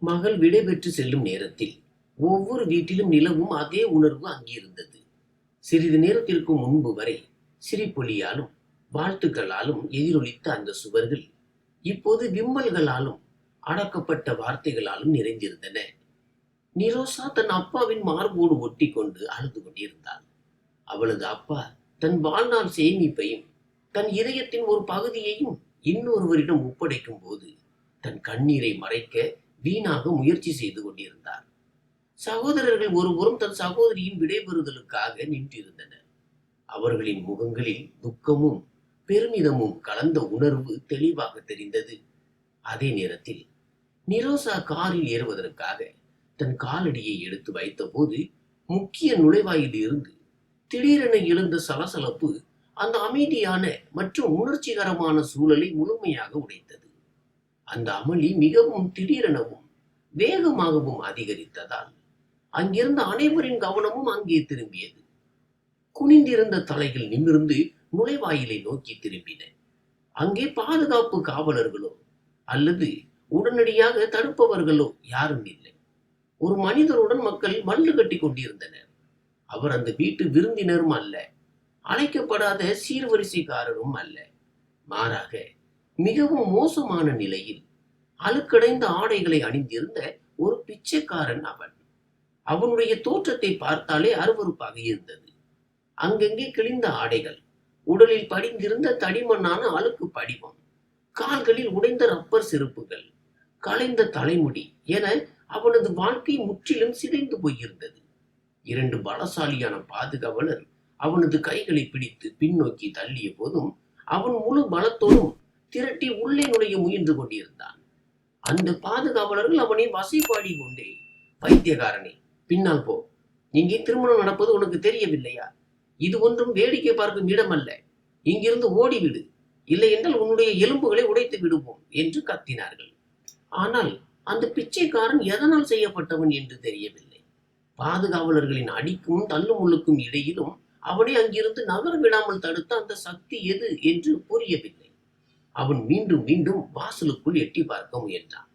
மகள் விடைபெற்று செல்லும் நேரத்தில் ஒவ்வொரு வீட்டிலும் நிலவும் அதே உணர்வு அங்கிருந்தது. சிறிது நேரத்திற்கு முன்பு வரை சிரிப்பொலியாலும் வாழ்த்துக்களாலும் எதிரொலித்த அந்த சுவர்கள் இப்போது விம்மல்களாலும் அடக்கப்பட்ட வார்த்தைகளாலும் நிறைந்திருந்தன. நிரோசா தன் அப்பாவின் மார்போடு ஒட்டி கொண்டு அழுது கொண்டிருந்தாள். அவளது அப்பா தன் வாழ்நாள் சேமிப்பையும் தன் இதயத்தின் ஒரு பகுதியையும் இன்னொருவரிடம் ஒப்படைக்கும் போது தன் கண்ணீரை மறைக்க வீணாக முயற்சி செய்து கொண்டிருந்தார். சகோதரர்கள் ஒருபுறம் தன் சகோதரியின் விடைபெறுதலுக்காக நின்றிருந்தனர். அவர்களின் முகங்களில் துக்கமும் பெருமிதமும் கலந்த உணர்வு தெளிவாக தெரிந்தது. அதே நேரத்தில் நிரோசா காரில் ஏறுவதற்காக தன் காலடியை எடுத்து வைத்த போது முக்கிய நுழைவாயில் இருந்து திடீரென எழுந்த சலசலப்பு அந்த அமைதியான மற்றும் உணர்ச்சிகரமான சூழலை முழுமையாக உடைத்தது. அந்த அமளி மிகவும் திடீரெனவும் வேகமாகவும் அதிகரித்ததால் அங்கிருந்த அனைவரின் கவனமும் அங்கே திரும்பியது. குனிந்திருந்த தலைகள் நிமிர்ந்து நுழைவாயிலை நோக்கி திரும்பின. அங்கே பாதுகாப்பு காவலர்களோ அல்லது உடனடியாக தடுப்பவர்களோ யாரும் இல்லை. ஒரு மனிதருடன் மக்கள் மல்லு கட்டி கொண்டிருந்தனர். அவர் அந்த வீட்டு விருந்தினரும் அல்ல, அழைக்கப்படாத சீர்வரிசைக்காரரும் அல்ல. மாறாக மிகவும் மோசமான நிலையில் அழுக்கடைந்த ஆடைகளை அணிந்திருந்த ஒரு பிச்சைக்காரன் அவன். அவனுடைய தோற்றத்தை பார்த்தாலே அருவருப்பாக இருந்தது. அங்கங்கே கிழிந்த ஆடைகள், உடலில் படிந்திருந்த தடிமண்ணான அழுக்கு படிவம், கால்களில் உடைந்த ரப்பர் செருப்புகள், களைந்த தலைமுடி என அவனது வாழ்க்கை முற்றிலும் சிதைந்து போயிருந்தது. 2 பலசாலியான பாதுகாவலர் அவனது கைகளை பிடித்து பின்னோக்கி தள்ளிய போதும் அவன் முழு பலத்தோடும் திரட்டி உள்ளே நுழைய முயன்று கொண்டிருந்தான். அந்த பாதுகாவலர்கள் அவனை வசைபாடி கொண்டே, பைத்தியக்காரனே, பின்னால் போ, இங்கே திருமணம் நடப்பது உனக்கு தெரியவில்லையா? இது ஒன்றும் வேடிக்கை பார்க்கும் இடம் அல்ல, இங்கிருந்து ஓடிவிடு, இல்லை என்றால் உன்னுடைய எலும்புகளை உடைத்து விடுவோம் என்று கத்தினார்கள். ஆனால் அந்த பிச்சைக்காரன் எதனால் செய்யப்பட்டவன் என்று தெரியவில்லை. பாதுகாவலர்களின் அடிக்கும் தள்ளுமுள்ளுக்கும் இடையிலும் அவனை அங்கிருந்து நகர விடாமல் தடுத்த அந்த சக்தி எது என்று புரியவில்லை. அவன் மீண்டும் மீண்டும் வாசலுக்குள் எட்டி பார்க்க முயன்றான்.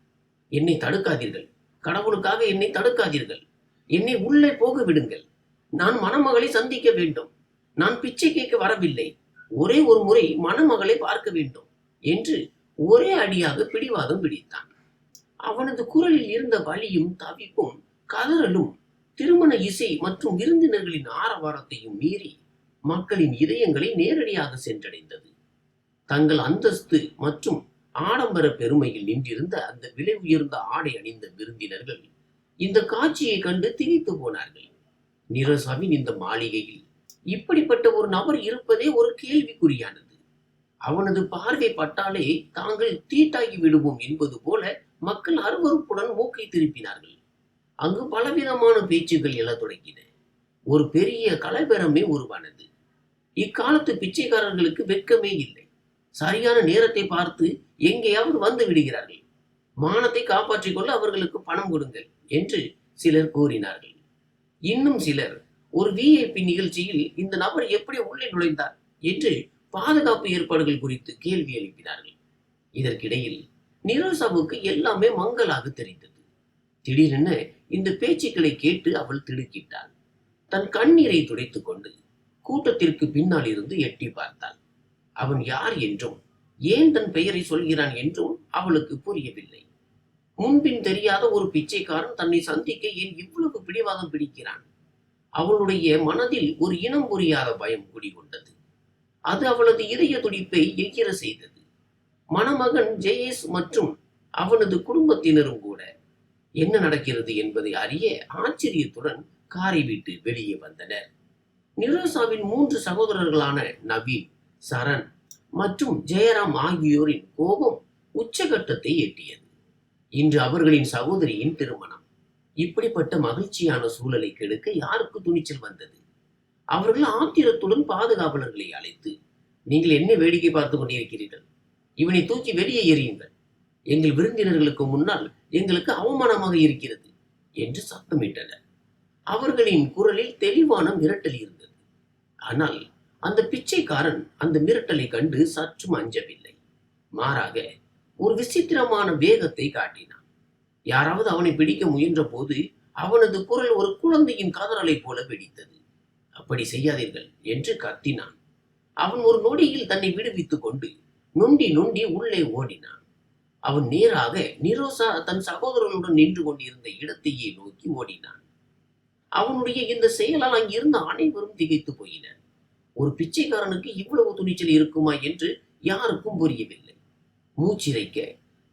என்னை தடுக்காதீர்கள், கடவுளுக்காக என்னை தடுக்காதீர்கள், என்னை உள்ளே போக விடுங்கள், நான் மணமகளை சந்திக்க வேண்டும், நான் பிச்சை கேட்க வரவில்லை, ஒரே ஒரு முறை மணமகளை பார்க்க வேண்டும் என்று ஒரே அடியாக பிடிவாதம் பிடித்தான். அவனது குரலில் இருந்த வலியும் தவிப்பும் கதறலும் திருமண இசை மற்றும் விருந்தினர்களின் ஆரவாரத்தையும் மீறி மக்களின் இதயங்களை நேரடியாக சென்றடைந்தது. தங்கள் அந்தஸ்து மற்றும் ஆடம்பர பெருமையில் நின்றிருந்த அந்த விலை உயர்ந்த ஆடை அணிந்த விருந்தினர்கள் இந்த காட்சியை கண்டு திகைத்து போனார்கள். நிரோசாவின் இந்த மாளிகையில் இப்படிப்பட்ட ஒரு நபர் இருப்பதே ஒரு கேள்விக்குறியானது. அவனது பார்வை பட்டாலே தாங்கள் தீட்டாகி விடுவோம் என்பது போல மக்கள் அருவருப்புடன் மூக்கை திருப்பினார்கள். அங்கு பலவிதமான பேச்சுகள் எழத் தொடங்கின. ஒரு பெரிய கலவரமே உருவானது. இக்காலத்து பிச்சைக்காரர்களுக்கு வெட்கமே இல்லை. சரியான நேரத்தை பார்த்து எங்கேயாவது வந்து விடுகிறார்கள். மானத்தை காப்பாற்றிக் கொள்ள அவர்களுக்கு பணம் கொடுங்கள் என்று சிலர் கூறினார்கள். இன்னும் சிலர் ஒரு விஐபி நிகழ்ச்சியில் இந்த நபர் எப்படி உள்ளே நுழைந்தார் என்று பாதுகாப்பு ஏற்பாடுகள் குறித்து கேள்வி எழுப்பினார்கள். இதற்கிடையில் நிரோசாவுக்கு எல்லாமே மங்கலாக தெரிந்தது. திடீரென இந்த பேச்சுக்களை கேட்டு அவள் திடுக்கிட்டாள். தன் கண்ணீரை துடைத்துக் கொண்டு கூட்டத்திற்கு பின்னால் இருந்து எட்டி பார்த்தாள். அவன் யார் என்றும் ஏன் தன் பெயரை சொல்கிறான் என்றும் அவளுக்கு புரியவில்லை. முன்பின் தெரியாத ஒரு பிச்சைக்காரன் தன்னை சந்திக்க ஏன் இவ்வளவு பிடிவாதம் பிடிக்கிறான்? அவளுடைய மனதில் ஒரு இனம் புரியாத பயம் குடிகொண்டது. அது அவளது இதய துடிப்பை எகிர செய்தது. மணமகன் ஜெயேஷ் மற்றும் அவனது குடும்பத்தினரும் கூட என்ன நடக்கிறது என்பதை அறிய ஆச்சரியத்துடன் காரை விட்டு வெளியே வந்தனர். நிரோசாவின் 3 சகோதரர்களான நவீன், சரண் மற்றும் ஜெயராம் ஆகியோரின் கோபம் உச்சகட்டத்தை எட்டியது. இன்று அவர்களின் சகோதரியின் திருமணம். இப்படிப்பட்ட மகிழ்ச்சியான சூழலை கெடுக்க யாருக்கு துணிச்சல் வந்தது? அவர்கள் ஆத்திரத்துடன் பாதுகாவலர்களை அழைத்து, நீங்கள் என்ன வேடிக்கை பார்த்து கொண்டிருக்கிறீர்கள்? இவனை தூக்கி வெளியே எறியுங்கள். எங்கள் விருந்தினர்களுக்கு முன்னால் எங்களுக்கு அவமானமாக இருக்கிறது என்று சத்தமிட்டனர். அவர்களின் குரலில் தெளிவான மிரட்டல் இருந்தது. ஆனால் அந்த பிச்சைக்காரன் அந்த மிரட்டலை கண்டு சற்றும் அஞ்சவில்லை. மாறாக ஒரு விசித்திரமான வேகத்தை காட்டினான். யாராவது அவனை பிடிக்க முயன்ற போது அவனது குரல் ஒரு குழந்தையின் கதறலை போல வெடித்தது. அப்படி செய்யாதீர்கள் என்று கத்தினான். அவன் ஒரு நொடியில் தன்னை விடுவித்துக் கொண்டு நொண்டி நொண்டி உள்ளே ஓடினான். அவன் நேராக நிரோசா தன் சகோதரனுடன் நின்று கொண்டிருந்த இடத்தையே நோக்கி ஓடினான். அவனுடைய இந்த செயலால் அங்கிருந்த அனைவரும் திகைத்து போயினர். ஒரு பிச்சைக்காரனுக்கு இவ்வளவு துணிச்சல் இருக்குமா என்று யாருக்கும் புரியவில்லை. மூச்சிறைக்க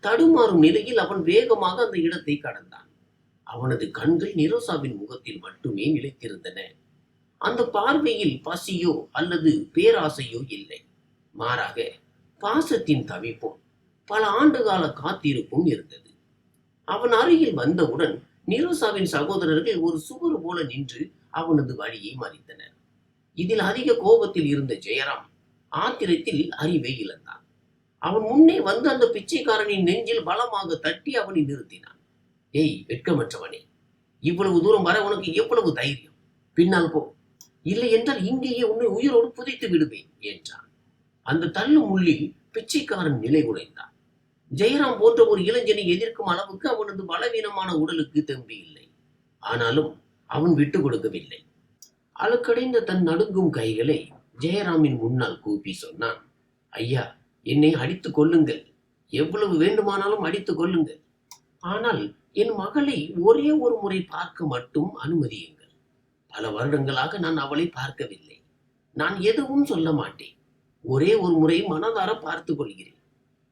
தடுமாறும் நிலையில் அவன் வேகமாக அந்த இடத்தை கடந்தான். அவனது கண்கள் நிரோசாவின் முகத்தில் மட்டுமே நிலைத்திருந்தன. அந்த பார்வையில் பசியோ அல்லது பேராசையோ இல்லை. மாறாக பாசத்தின் தவிப்பும் பல ஆண்டுகால காத்திருப்பும் இருந்தது. அவன் அருகில் வந்தவுடன் நிரோசாவின் சகோதரர்கள் ஒரு சுவர் போல நின்று அவனது வழியை மறித்தனர். இதில் அதிக கோபத்தில் இருந்த ஜெயராம் ஆத்திரத்தில் அறிவை இழந்தான். அவன் முன்னே வந்து அந்த பிச்சைக்காரனின் நெஞ்சில் பலமாக தட்டி அவனை நிறுத்தினான். ஏய் வெட்கமற்றவனே, இவ்வளவு தூரம் வர உனக்கு எவ்வளவு தைரியம்? பின்னால் போ, இல்லை என்றால் இங்கேயே உன்னை உயிரோடு புதைத்து விடுவேன் என்றான். அந்த தள்ளு முள்ளில் பிச்சைக்காரன் நிலை குலைந்தான். ஜெயராம் போன்ற ஒரு இளைஞனை எதிர்க்கும் அளவுக்கு அவனது பலவீனமான உடலுக்கு தெம்பு இல்லை. ஆனாலும் அவன் விட்டு கொடுக்கவில்லை. அழுக்கடைந்த தன் நடுங்கும் கைகளை ஜெயராமின் முன்னால் கூப்பி சொன்னான், ஐயா, என்னை அடித்துக் கொள்ளுங்கள், எவ்வளவு வேண்டுமானாலும் அடித்துக் கொள்ளுங்கள். ஆனால் என் மகளை ஒரே ஒரு முறை பார்க்க மட்டும் அனுமதியுங்கள். பல வருடங்களாக நான் அவளை பார்க்கவில்லை. நான் எதுவும் சொல்ல மாட்டேன். ஒரே ஒரு முறை மனதார பார்த்துக் கொள்கிறேன்.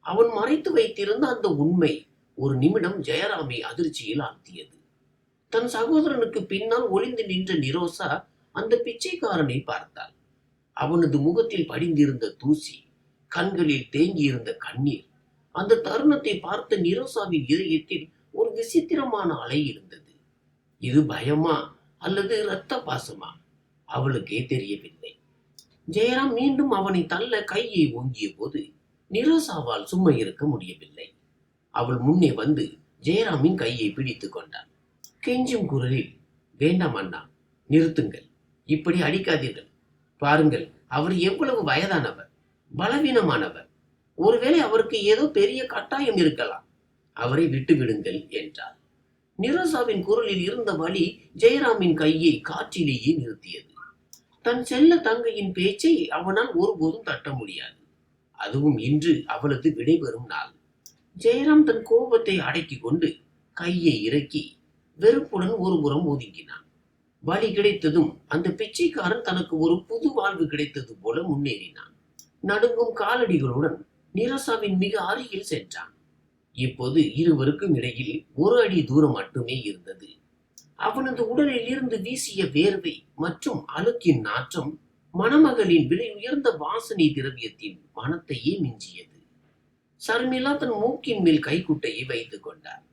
அவன் மறைத்து வைத்திருந்த அந்த உண்மை ஒரு நிமிடம் ஜெயராமை அதிர்ச்சியில் ஆழ்த்தியது. தன் சகோதரனுக்கு பின்னால் ஒளிந்து நின்ற நிரோசா அந்த பிச்சைக்காரனை பார்த்தாள். அவனது முகத்தில் படிந்திருந்த தூசி, கண்களில் தேங்கியிருந்த கண்ணீர். அந்த தருணத்தை பார்த்த நிரோசாவின் இதயத்தில் ஒரு விசித்திரமான அலை இருந்தது. இது பயமா அல்லது இரத்த பாசமா? அவளுக்கே தெரியவில்லை. ஜெயராம் மீண்டும் அவனை தள்ள கையை ஓங்கிய போது நிரோசாவால் சும்மா இருக்க முடியவில்லை. அவள் முன்னே வந்து ஜெயராமின் கையை பிடித்துக் கொண்டாள். கெஞ்சும் குரலில், வேண்டாம் அண்ணா, நிறுத்துங்கள், இப்படி அடிக்காதீர்கள். பாருங்கள், அவர் எவ்வளவு வயதானவர், பலவீனமானவர். ஒருவேளை அவருக்கு ஏதோ பெரிய கட்டாயம் இருக்கலாம். அவரை விட்டு விடுங்கள் என்றார். நிரோசாவின் குரலில் இருந்த வலி ஜெயராமின் கையை காற்றிலேயே நிறுத்தியது. தன் செல்ல தங்கையின் பேச்சை அவனால் ஒருபோதும் தட்ட முடியாது. அதுவும் இன்று அவளது விடைபெறும் நாள். ஜெயராம் தன் கோபத்தை அடக்கிக் கொண்டு கையை இறக்கி வெறுப்புடன் ஒருபுறம் ஒதுங்கினான். வழி கிடைத்ததும் அந்த பிச்சைக்காரன் தனக்கு ஒரு புது வாழ்வு கிடைத்தது போல முன்னேறினான். நடுங்கும் காலடிகளுடன் நிரோசாவின் மிக அருகில் சென்றான். இப்போது இருவருக்கும் இடையில் ஒரு அடி தூரம் மட்டுமே இருந்தது. அவனது உடலில் இருந்து வீசிய வேர்வை மற்றும் அழுக்கின் நாற்றம் மணமகளின் விலை உயர்ந்த வாசனை திரவியத்தின் மனத்தையே மிஞ்சியது. சர்மிளா தன் மூக்கின் மேல் கைக்குட்டையை வைத்துக் கொண்டார்.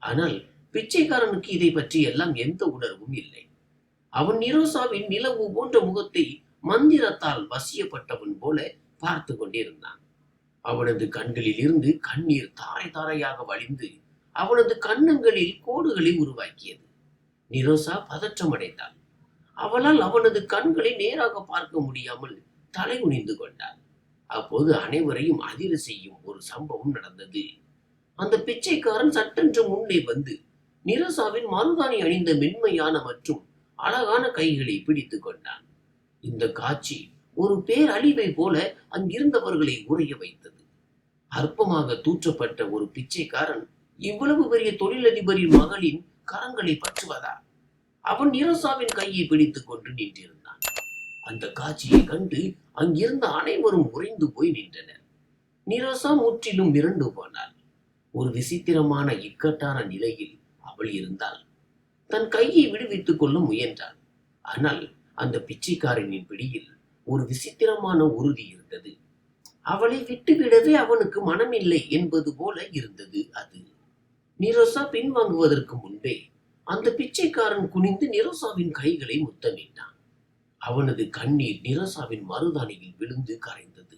ஆனால் பிச்சைக்காரனுக்கு இதை பற்றி எல்லாம் எந்த உணர்வும் இல்லை. அவன் நிரோசாவின் நிலவு போன்ற முகத்தை மந்திரத்தால் வசியப்பட்டவன் போல பார்த்து கொண்டிருந்தான். அவனது கண்களில் இருந்து கண்ணீர் தாரை தாரையாக வழிந்து அவனது கன்னங்களில் கோடுகளை உருவாக்கியது. நிரோசா பதற்றமடைந்தாள். அவளால் அவனது கண்களை நேராக பார்க்க முடியாமல் தலை குனிந்து கொண்டாள். அப்போது அனைவரையும் அதிர செய்யும் ஒரு சம்பவம் நடந்தது. அந்த பிச்சைக்காரன் சட்டென்று முன்னே வந்து நிரோசாவின் மருதாணி அணிந்த மென்மையான மற்றும் அழகான கைகளை பிடித்துக் கொண்டான். இந்த காட்சி ஒரு பேரழிவை போல அங்கிருந்தவர்களை உறைய வைத்தது. அற்பமாக தூற்றப்பட்ட ஒரு பிச்சைக்காரன் இவ்வளவு பெரிய தொழிலதிபரின் மகளின் கரங்களை பற்றுவதா? அவன் நிரோசாவின் கையை பிடித்துக் கொண்டு நின்றிருந்தான். அந்த காட்சியை கண்டு அங்கிருந்த அனைவரும் உறைந்து போய் நின்றனர். நிரோசா முற்றிலும் மிரண்டு போனாள். ஒரு விசித்திரமான இக்கட்டான நிலையில் அவள் இருந்தாள். தன் கையை விடுவித்துக் கொள்ள முயன்றாள். ஆனால் அந்த பிச்சைக்காரனின் பிடியில் ஒரு விசித்திரமான உறுதி இருந்தது. அவளை விட்டுவிடவே அவனுக்கு மனமில்லை என்பது போல இருந்தது அது. நிரோசா பின்வாங்குவதற்கு முன்பே அந்த பிச்சைக்காரன் குனிந்து நிரோசாவின் கைகளை முத்தமிட்டான். அவனது கண்ணீர் நிரோசாவின் மருதாணியில் விழுந்து கரைந்தது.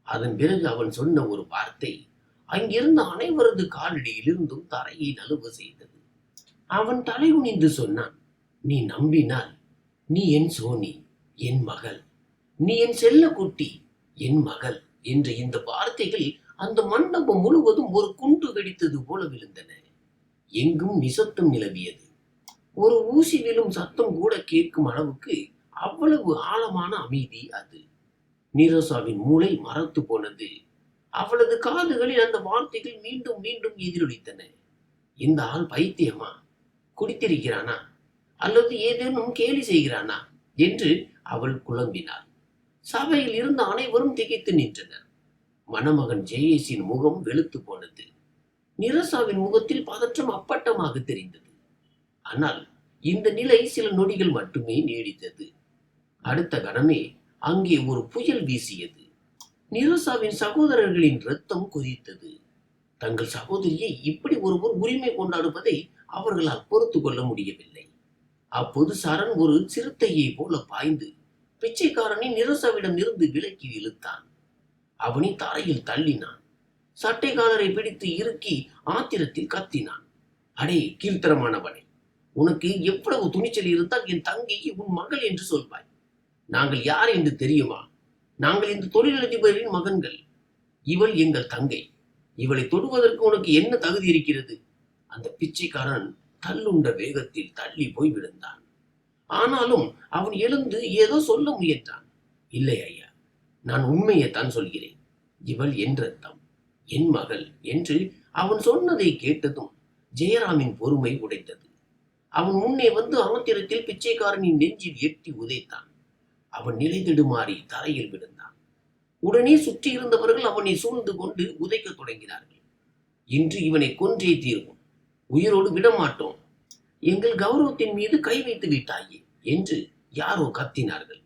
அதன் பிறகு அவன் சொன்ன ஒரு வார்த்தை அங்கிருந்த அனைவரது காலடியிலிருந்தும் தரையை நழுவ செய்தது. அவன் தலை குனிந்து சொன்னான், நீ நம்பினால் நீ என் சோனி, என் மகள், நீ என் செல்ல குட்டி, என் மகள் என்ற இந்த வார்த்தைகள் அந்த மண்டபம் முழுவதும் ஒரு குண்டு வெடித்தது போல விழுந்தன. எங்கும் நிசப்தம் நிலவியது. ஒரு ஊசி விழும் சத்தம் கூட கேட்கும் அளவுக்கு அவ்வளவு ஆழமான அமைதி அது. நீரோசாவின் மூளை மரத்து போனது. அவளது காதுகளில் அந்த வார்த்தைகள் மீண்டும் மீண்டும் எதிரொலித்தன. இந்த ஆள் பைத்தியமா? குடித்திருக்கிறானா? அல்லது ஏதேனும் கேலி செய்கிறானா என்று அவள் குழம்பினாள். சபையில் இருந்த அனைவரும் திகைத்து நின்றனர். மணமகன் ஜெயேஷின் முகம் வெளுத்து போனது. நிரசாவின் முகத்தில் பதற்றம் அப்பட்டமாக தெரிந்தது. ஆனால் இந்த நிலை சில நொடிகள் மட்டுமே நீடித்தது. அடுத்த கணமே அங்கே ஒரு புயல் வீசியது. நிரசாவின் சகோதரர்களின் ரத்தம் கொதித்தது. தங்கள் சகோதரியை இப்படி ஒருவர் உரிமை கொண்டாடுவதை அவர்களால் பொறுத்து கொள்ள முடியவில்லை. அப்போது சரண் ஒரு சிறுத்தையை போல பாய்ந்து பிச்சைக்காரனை நிரசாவிடம் இருந்து விலக்கி இழுத்தான். அவனை தரையில் தள்ளினான். சட்டைக்காரரை பிடித்து இறுக்கி ஆத்திரத்தில் கத்தினான். அடே கீழ்த்தரமானவனே, உனக்கு எவ்வளவு துணிச்சல் இருந்தால் என் தங்கையை உன் மகள் என்று சொல்வாய்? நாங்கள் யார் என்று தெரியுமா? நாங்கள் இந்த தொழிலதிபரின் மகன்கள். இவள் எங்கள் தங்கை. இவளை தொடுவதற்கு உனக்கு என்ன தகுதி இருக்கிறது? அந்த பிச்சைக்காரன் தள்ளுண்ட வேகத்தில் தள்ளி போய் விழுந்தான். ஆனாலும் அவன் எழுந்து ஏதோ சொல்ல முயன்றான். இல்லை ஐயா, நான் உண்மையைத்தான் சொல்கிறேன். இவள் என் ரத்தம், என் மகள் என்று அவன் சொன்னதை கேட்டதும் ஜெயராமின் பொறுமை உடைத்தது. அவன் முன்னே வந்து ஆத்திரத்தில் பிச்சைக்காரனின் நெஞ்சில் எட்டி உதைத்தான். அவன் நிலை தடுமாறி தரையில் விழுந்தான். உடனே சுற்றி இருந்தவர்கள் அவனை சூழ்ந்து கொண்டு உதைக்க தொடங்கினார்கள். இன்று இவனை கொன்றே தீர்வோம், உயிரோடு விடமாட்டோம், எங்கள் கௌரவத்தின் மீது கை வைத்து விட்டாயே என்று யாரோ கத்தினார்கள்.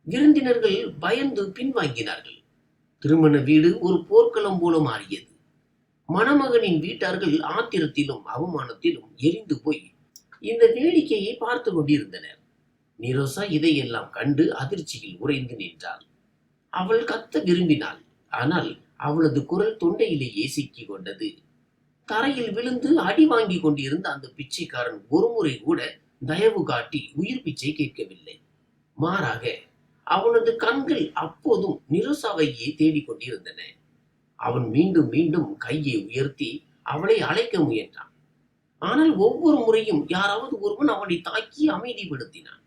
விருந்தினர்கள் பயந்து பின்வாங்கினார்கள். திருமண வீடு ஒரு போர்க்களம் போல மாறியது. மணமகனின் வீட்டார்கள் ஆத்திரத்திலும் அவமானத்திலும் எரிந்து போய் இந்த வேடிக்கையை பார்த்து கொண்டிருந்தனர். நிரோசா இதையெல்லாம் கண்டு அதிர்ச்சியில் உறைந்து நின்றாள். அவள் கத்த விரும்பினாள். ஆனால் அவளது குரல் தொண்டையிலேயே சிக்கிக் கொண்டது. தரையில் விழுந்து அடி வாங்கி கொண்டிருந்த அந்த பிச்சைக்காரன் ஒருமுறை கூட தயவு காட்டி உயிர் பிச்சை கேட்கவில்லை. மாறாக அவனது கண்கள் அப்போதும் நிரோசாவையே தேடிக்கொண்டிருந்தன. அவன் மீண்டும் மீண்டும் கையை உயர்த்தி அவளை அழைக்க முயன்றான். ஆனால் ஒவ்வொரு முறையும் யாராவது ஒருவன் அவனை தாக்கி அமைதிப்படுத்தினான்.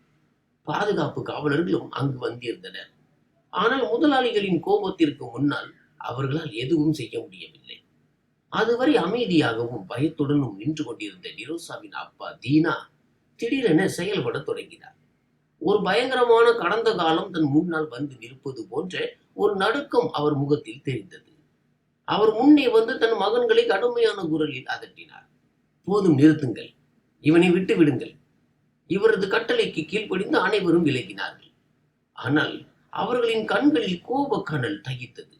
பாதுகாப்பு காவலர்களும் அங்கு வந்திருந்தனர். ஆனால் முதலாளிகளின் கோபத்திற்கு முன்னால் அவர்களால் எதுவும் செய்ய முடியவில்லை. அதுவரை அமைதியாகவும் பயத்துடனும் நின்று கொண்டிருந்த நிரோசாவின் அப்பா தீனா திடீரென செயல்பட தொடங்கினார். ஒரு பயங்கரமான கடந்த காலம் தன் முன்னால் வந்து நிற்பது போன்ற ஒரு நடுக்கம் அவர் முகத்தில் தெரிந்தது. அவர் முன்னே வந்து தன் மகன்களை கடுமையான குரலில் அதட்டினார். போதும், நிறுத்துங்கள், இவனை விட்டு விடுங்கள். இவரது கட்டளைக்கு கீழ்ப்படிந்து அனைவரும் விலகினார்கள். ஆனால் அவர்களின் கண்களில் கோபக்கனல் தகித்தது.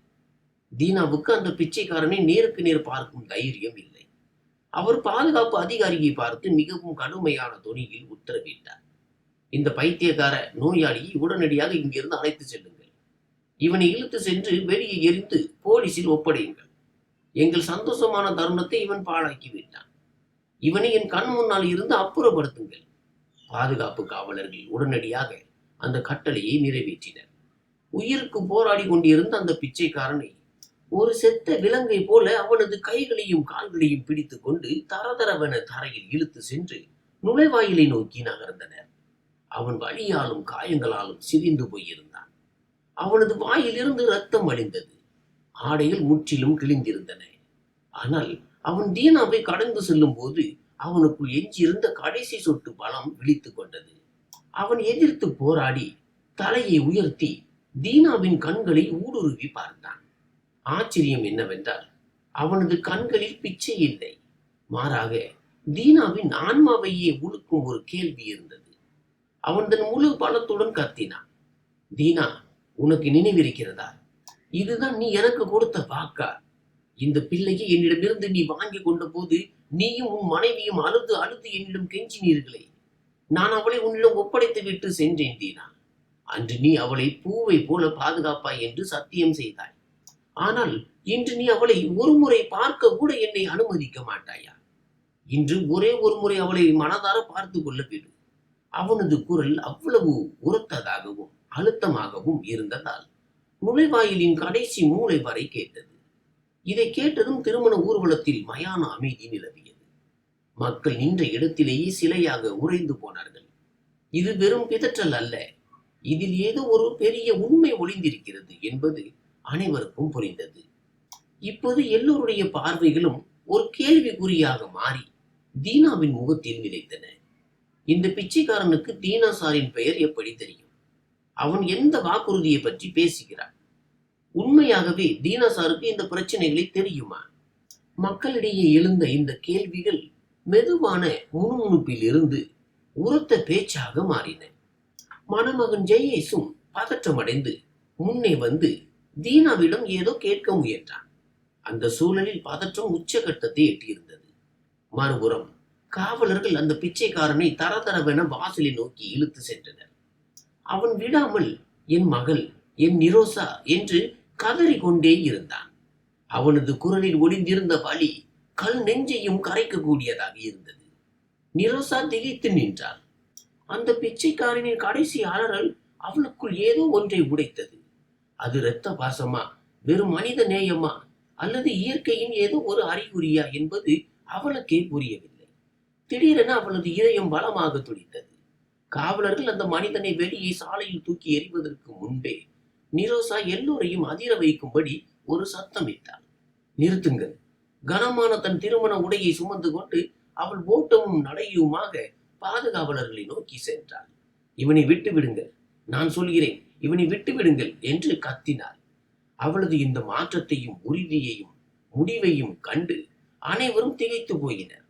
தீனாவுக்கு அந்த பிச்சைக்காரனை நேருக்கு நேர் பார்க்கும் தைரியம் இல்லை. அவர் பாதுகாப்பு அதிகாரியை பார்த்து மிகவும் கடுமையான தொனியில் உத்தரவிட்டார். இந்த பைத்தியக்கார நோயாளியை உடனடியாக இங்கிருந்து அழைத்து செல்லுங்கள். இவனை இழுத்து சென்று வெளியே எரிந்து போலீசில் ஒப்படையுங்கள். எங்கள் சந்தோஷமான தருணத்தை இவன் பாழாக்கி விட்டான். இவனை என் கண் முன்னால் இருந்து அப்புறப்படுத்துங்கள். பாதுகாப்பு காவலர்கள் உடனடியாக அந்த கட்டளையை நிறைவேற்றினர். உயிருக்கு போராடி கொண்டிருந்த அந்த பிச்சைக்காரனை ஒரு செத்த விலங்கை போல அவனது கைகளையும் கால்களையும் பிடித்துக் கொண்டு தரதரவென தரையில் இழுத்து சென்று நுழைவாயிலை நோக்கி நகர்ந்தனர். அவன் வலியாலும் காயங்களாலும் சிதைந்து போயிருந்தான். அவனது வாயிலிருந்து ரத்தம் வழிந்தது. ஆடைகள் முற்றிலும் கிழிந்திருந்தன. ஆனால் அவன் தீனாவை கடந்து செல்லும் போது அவனுக்குள் எஞ்சியிருந்த கடைசி சொட்டு பலம் விழித்துக் கொண்டது. அவன் எதிர்த்து போராடி தலையை உயர்த்தி தீனாவின் கண்களை ஊடுருவி பார்த்தான். ஆச்சரியம் என்னவென்றால் அவனது கண்களில் பிச்சை இல்லை. மாறாக தீனாவின் ஆன்மாவையே உழுக்கும் ஒரு கேள்வி இருந்தது. அவன் தன் முழு பலத்துடன் கத்தினான். தீனா, உனக்கு நினைவிருக்கிறதா? இதுதான் நீ எனக்கு கொடுத்த வாக்கா? இந்த பிள்ளையை என்னிடமிருந்து நீ வாங்கி கொண்ட போது நீயும் உன் மனைவியும் அழுது அழுது என்னிடம் கெஞ்சினீர்களே. நான் அவளை உன்னிடம் ஒப்படைத்து விட்டு சென்றேன் தீனா. அன்று நீ அவளை பூவை போல பாதுகாப்பாய் என்று சத்தியம் செய்தாய். ஆனால் இன்று நீ அவளை ஒரு முறை பார்க்க கூட என்னை அனுமதிக்க மாட்டாயா? இன்று ஒரே ஒரு முறை அவளை மனதார பார்த்து கொள்ள விடு. அவனது குரல் அவ்வளவு உரத்ததாகவும் அழுத்தமாகவும் இருந்ததால் நுழைவாயிலின் கடைசி மூலை வரை கேட்டது. இதை கேட்டதும் திருமண ஊர்வலத்தில் மயான அமைதி நிலவியது. மக்கள் நின்ற இடத்திலேயே சிலையாக உறைந்து போனார்கள். இது வெறும் பிதற்றல் அல்ல, இதில் ஏதோ ஒரு பெரிய உண்மை ஒளிந்திருக்கிறது என்பது அனைவருக்கும் புரிந்தது. இப்போது எல்லோருடைய பார்வைகளும் ஒரு கேள்விக்குறியாக மாறி தீனாவின் முகத்தில் நிலைத்தன. இந்த பிச்சைக்காரனுக்கு தீனா சாரின் பெயர் எப்படி தெரியும்? அவன் எந்த வாக்குறுதியை பற்றி பேசுகிறான்? உண்மையாகவே தீனா சாருக்கு இந்த பிரச்சனைகளை தெரியுமா? மக்களிடையே எழுந்த இந்த கேள்விகள் மெதுவான முணுமுணுப்பில் இருந்து உரத்த பேச்சாக மாறின. மணமகன் ஜெயேசும் பதற்றமடைந்து முன்னே வந்து தீனாவிடம் ஏதோ கேட்க முயன்றான். அந்த சூழலில் பதற்றம் உச்சகட்டத்தை எட்டியிருந்தது. மறுபுறம் காவலர்கள் அந்த பிச்சைக்காரனை தரதரவென வாசலை நோக்கி இழுத்து சென்றனர். அவன் விடாமல் என் மகள், என் நிரோசா என்று கதறிக்கொண்டே இருந்தான். அவனது குரலில் ஒளிந்திருந்த வலி கல் நெஞ்சையும் கரைக்கக்கூடியதாக இருந்தது. நிரோசா திகைத்து நின்றாள். அந்த பிச்சைக்காரனின் கடைசி அலறல் அவளுக்குள் ஏதோ ஒன்றை உடைத்தது. அது இரத்த பாசமா, வெறும் மனித நேயமா, அல்லது இயற்கையின் ஏதோ ஒரு அறிகுறியா என்பது அவளுக்கே புரியவில்லை. திடீரென அவளது இதயம் பலமாக துடித்தது. காவலர்கள் அந்த மனிதனை வெளியே சாலையில் தூக்கி எறிவதற்கு முன்பே நிரோசா எல்லோரையும் அதிர வைக்கும்படி ஒரு சத்தமிட்டாள். நிறுத்துங்கள்! கனமான தன் திருமண உடையை சுமந்து கொண்டு அவள் ஓட்டமும் நடையுமாக பாதுகாவலர்களை நோக்கி சென்றாள். இவனை விட்டு விடுங்கள், நான் சொல்கிறேன், இவனை விட்டு விடுங்கள் என்று கத்தினாள். அவளது இந்த மாற்றத்தையும் உறுதியையும் முடிவையும் கண்டு அனைவரும் திகைத்து போயினர்.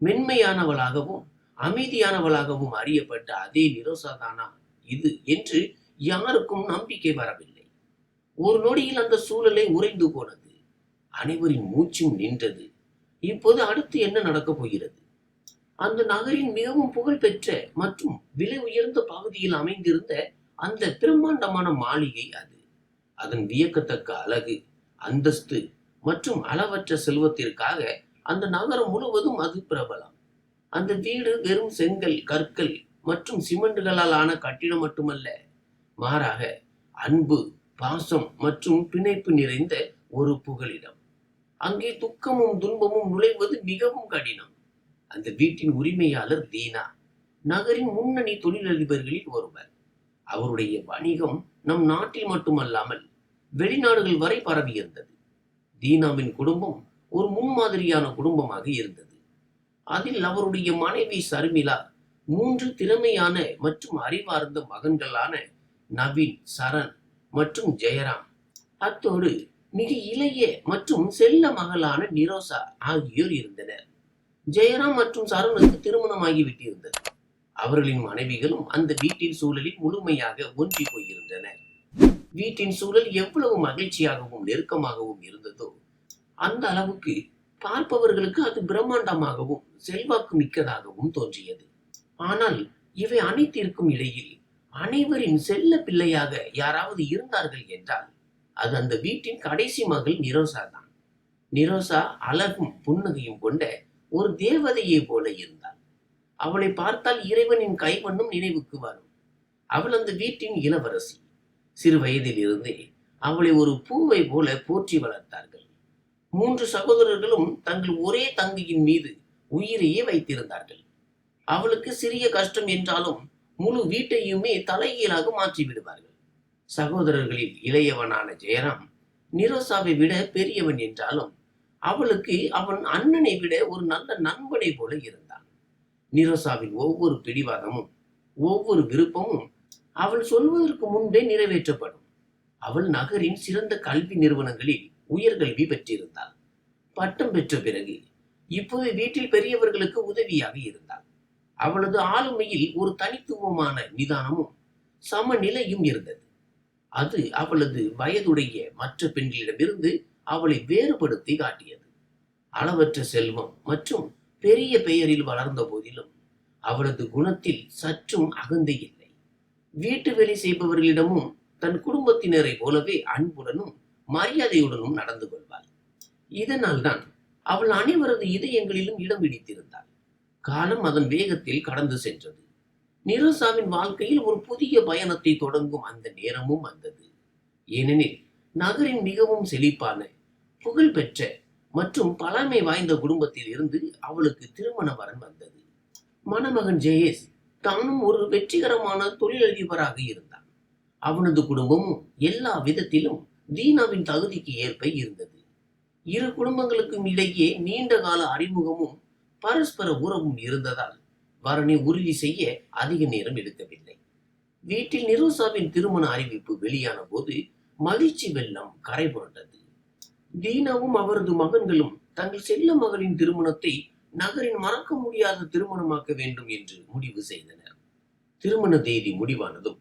மென்மையானவளாகவும் அமைதியானவளாகவும் அறியப்பட்ட அதே நிரோசாதானா இது என்று யாருக்கும் நம்பிக்கை வரவில்லை. ஒரு நொடியில் அந்த சூழலை உறைந்து போனது. அனைவரின் மூச்சும் நின்றது. இப்போது அடுத்து என்ன நடக்கப் போகிறது? அந்த நகரின் மிகவும் புகழ்பெற்ற மற்றும் விலை உயர்ந்த பகுதியில் அமைந்திருந்த அந்த பிரம்மாண்டமான மாளிகை அது. அதன் வியக்கத்தக்க அழகு, அந்தஸ்து மற்றும் அளவற்ற செல்வத்திற்காக அந்த நகரம் முழுவதும் அது பிரபலம். அந்த வீடு வெறும் செங்கல், கற்கள் மற்றும் சிமெண்டுகளால் ஆன கட்டிடம் மட்டுமல்ல, மாறாக அன்பு, பாசம் மற்றும் பிணைப்பு நிறைந்த ஒரு புகலிடம். அங்கே துக்கமும் துன்பமும் நுழைவது மிகவும் கடினம். அந்த வீட்டின் உரிமையாளர் தீனா நகரின் முன்னணி தொழிலதிபர்களில் ஒருவர். அவருடைய வணிகம் நம் நாட்டில் மட்டுமல்லாமல் வெளிநாடுகள் வரை பரவியிருந்தது. தீனாவின் குடும்பம் ஒரு முன்மாதிரியான குடும்பமாக இருந்தது. அதில் அவருடைய மனைவி சர்மிளா, 3 திறமையான மற்றும் அறிவார்ந்த மகன்களான நவீன், சரண் மற்றும் ஜெயராம், அத்தோடு மிக இளைய மற்றும் செல்ல மகளான நிரோசா ஆகியோர் இருந்தனர். ஜெயராம் மற்றும் சரணுக்கு திருமணமாகிவிட்டிருந்தது. அவர்களின் மனைவிகளும் அந்த வீட்டின் சூழலில் முழுமையாக ஒன்றி போயிருந்தனர். வீட்டின் சூழல் எவ்வளவு மகிழ்ச்சியாகவும் நெருக்கமாகவும் இருந்ததோ அந்த அளவுக்கு பார்ப்பவர்களுக்கு அது பிரம்மாண்டமாகவும் செல்வாக்கு மிக்கதாகவும் தோன்றியது. ஆனால் இவை அனைத்திற்கும் இடையில் அனைவரின் செல்ல பிள்ளையாக யாராவது இருந்தார்கள் என்றால் அது அந்த வீட்டின் கடைசி மகள் நிரோசா தான். நிரோசா அழகும் புன்னகையும் கொண்ட ஒரு தேவதையை போல இருந்தாள். அவளை பார்த்தால் இறைவனின் கைவண்ணம் நினைவுக்கு வரும். அவள் அந்த வீட்டின் இளவரசி. சிறு வயதில் இருந்தே அவளை ஒரு பூவை போல போற்றி வளர்த்தார்கள். 3 சகோதரர்களும் தங்கள் ஒரே தங்கையின் மீது உயிரையே வைத்திருந்தார்கள். அவளுக்கு சிறிய கஷ்டம் என்றாலும் முழு வீட்டையுமே தலைகீழாக மாற்றி விடுவார்கள். சகோதரர்களில் இளையவனான ஜெயராம் நிரோசாவை விட பெரியவன் என்றாலும் அவளுக்கு அவன் அண்ணனை விட ஒரு நல்ல நண்பனை போல இருந்தான். நிரோசாவின் ஒவ்வொரு பிடிவாதமும் ஒவ்வொரு விருப்பமும் அவள் சொல்வதற்கு முன்பே நிறைவேற்றப்படும். அவள் நகரின் சிறந்த கல்வி நிறுவனங்களில் உயர்கல்வி பெற்றிருந்தாள். பட்டம் பெற்ற பிறகு இப்போது வீட்டில் பெரியவர்களுக்கு உதவியாக இருந்தாள். அவளது ஆளுமையில் ஒரு தனித்துவமான நிதானமும் சமநிலையும் இருந்தது. அது அவளது வயதுடைய மற்ற பெண்களிடமிருந்து அவளை வேறுபடுத்தி காட்டியது. அளவற்ற செல்வம் மற்றும் பெரிய பெயரில் வளர்ந்த போதிலும் அவளது குணத்தில் சற்றும் அகந்தை இல்லை. வீட்டு வேலை செய்பவர்களிடமும் தன் குடும்பத்தினரை போலவே அன்புடனும் மரியாதையுடனும் நடந்து கொள்வாள். இதனால் தான் அவள் அனைவரது இதயங்களிலும் இடம் பிடித்திருந்தாள். காலம் அதன் வேகத்தில் கடந்து சென்றது. நிரோசாவின் வாழ்க்கையில் ஒரு புதிய பயணத்தை தொடங்கும் அந்த நேரமும் வந்தது. ஏனெனில் நகரின் மிகவும் செழிப்பான, புகழ்பெற்ற மற்றும் பழமை வாய்ந்த குடும்பத்தில் இருந்து அவளுக்கு திருமண வரன் வந்தது. மணமகன் ஜெயேஷ் தானும் ஒரு வெற்றிகரமான தொழிலதிபராக இருந்தான். அவனது குடும்பமும் எல்லா விதத்திலும் தீனாவின் தகுதிக்கு ஏற்ப இருந்தது. இரு குடும்பங்களுக்கும் இடையே நீண்ட கால அறிமுகமும் பரஸ்பர உறவும் இருந்ததால் வரனை உறுதி செய்ய அதிக நேரம் எடுக்கவில்லை. வீட்டில் நிரோசாவின் திருமண அறிவிப்பு வெளியான போது மகிழ்ச்சி வெள்ளம் கரை புரண்டது. தீனாவும் அவரது மகன்களும் தங்கள் செல்ல மகளின் திருமணத்தை நகரின் மறக்க முடியாத திருமணமாக்க வேண்டும் என்று முடிவு செய்தனர். திருமண தேதி முடிவானதும்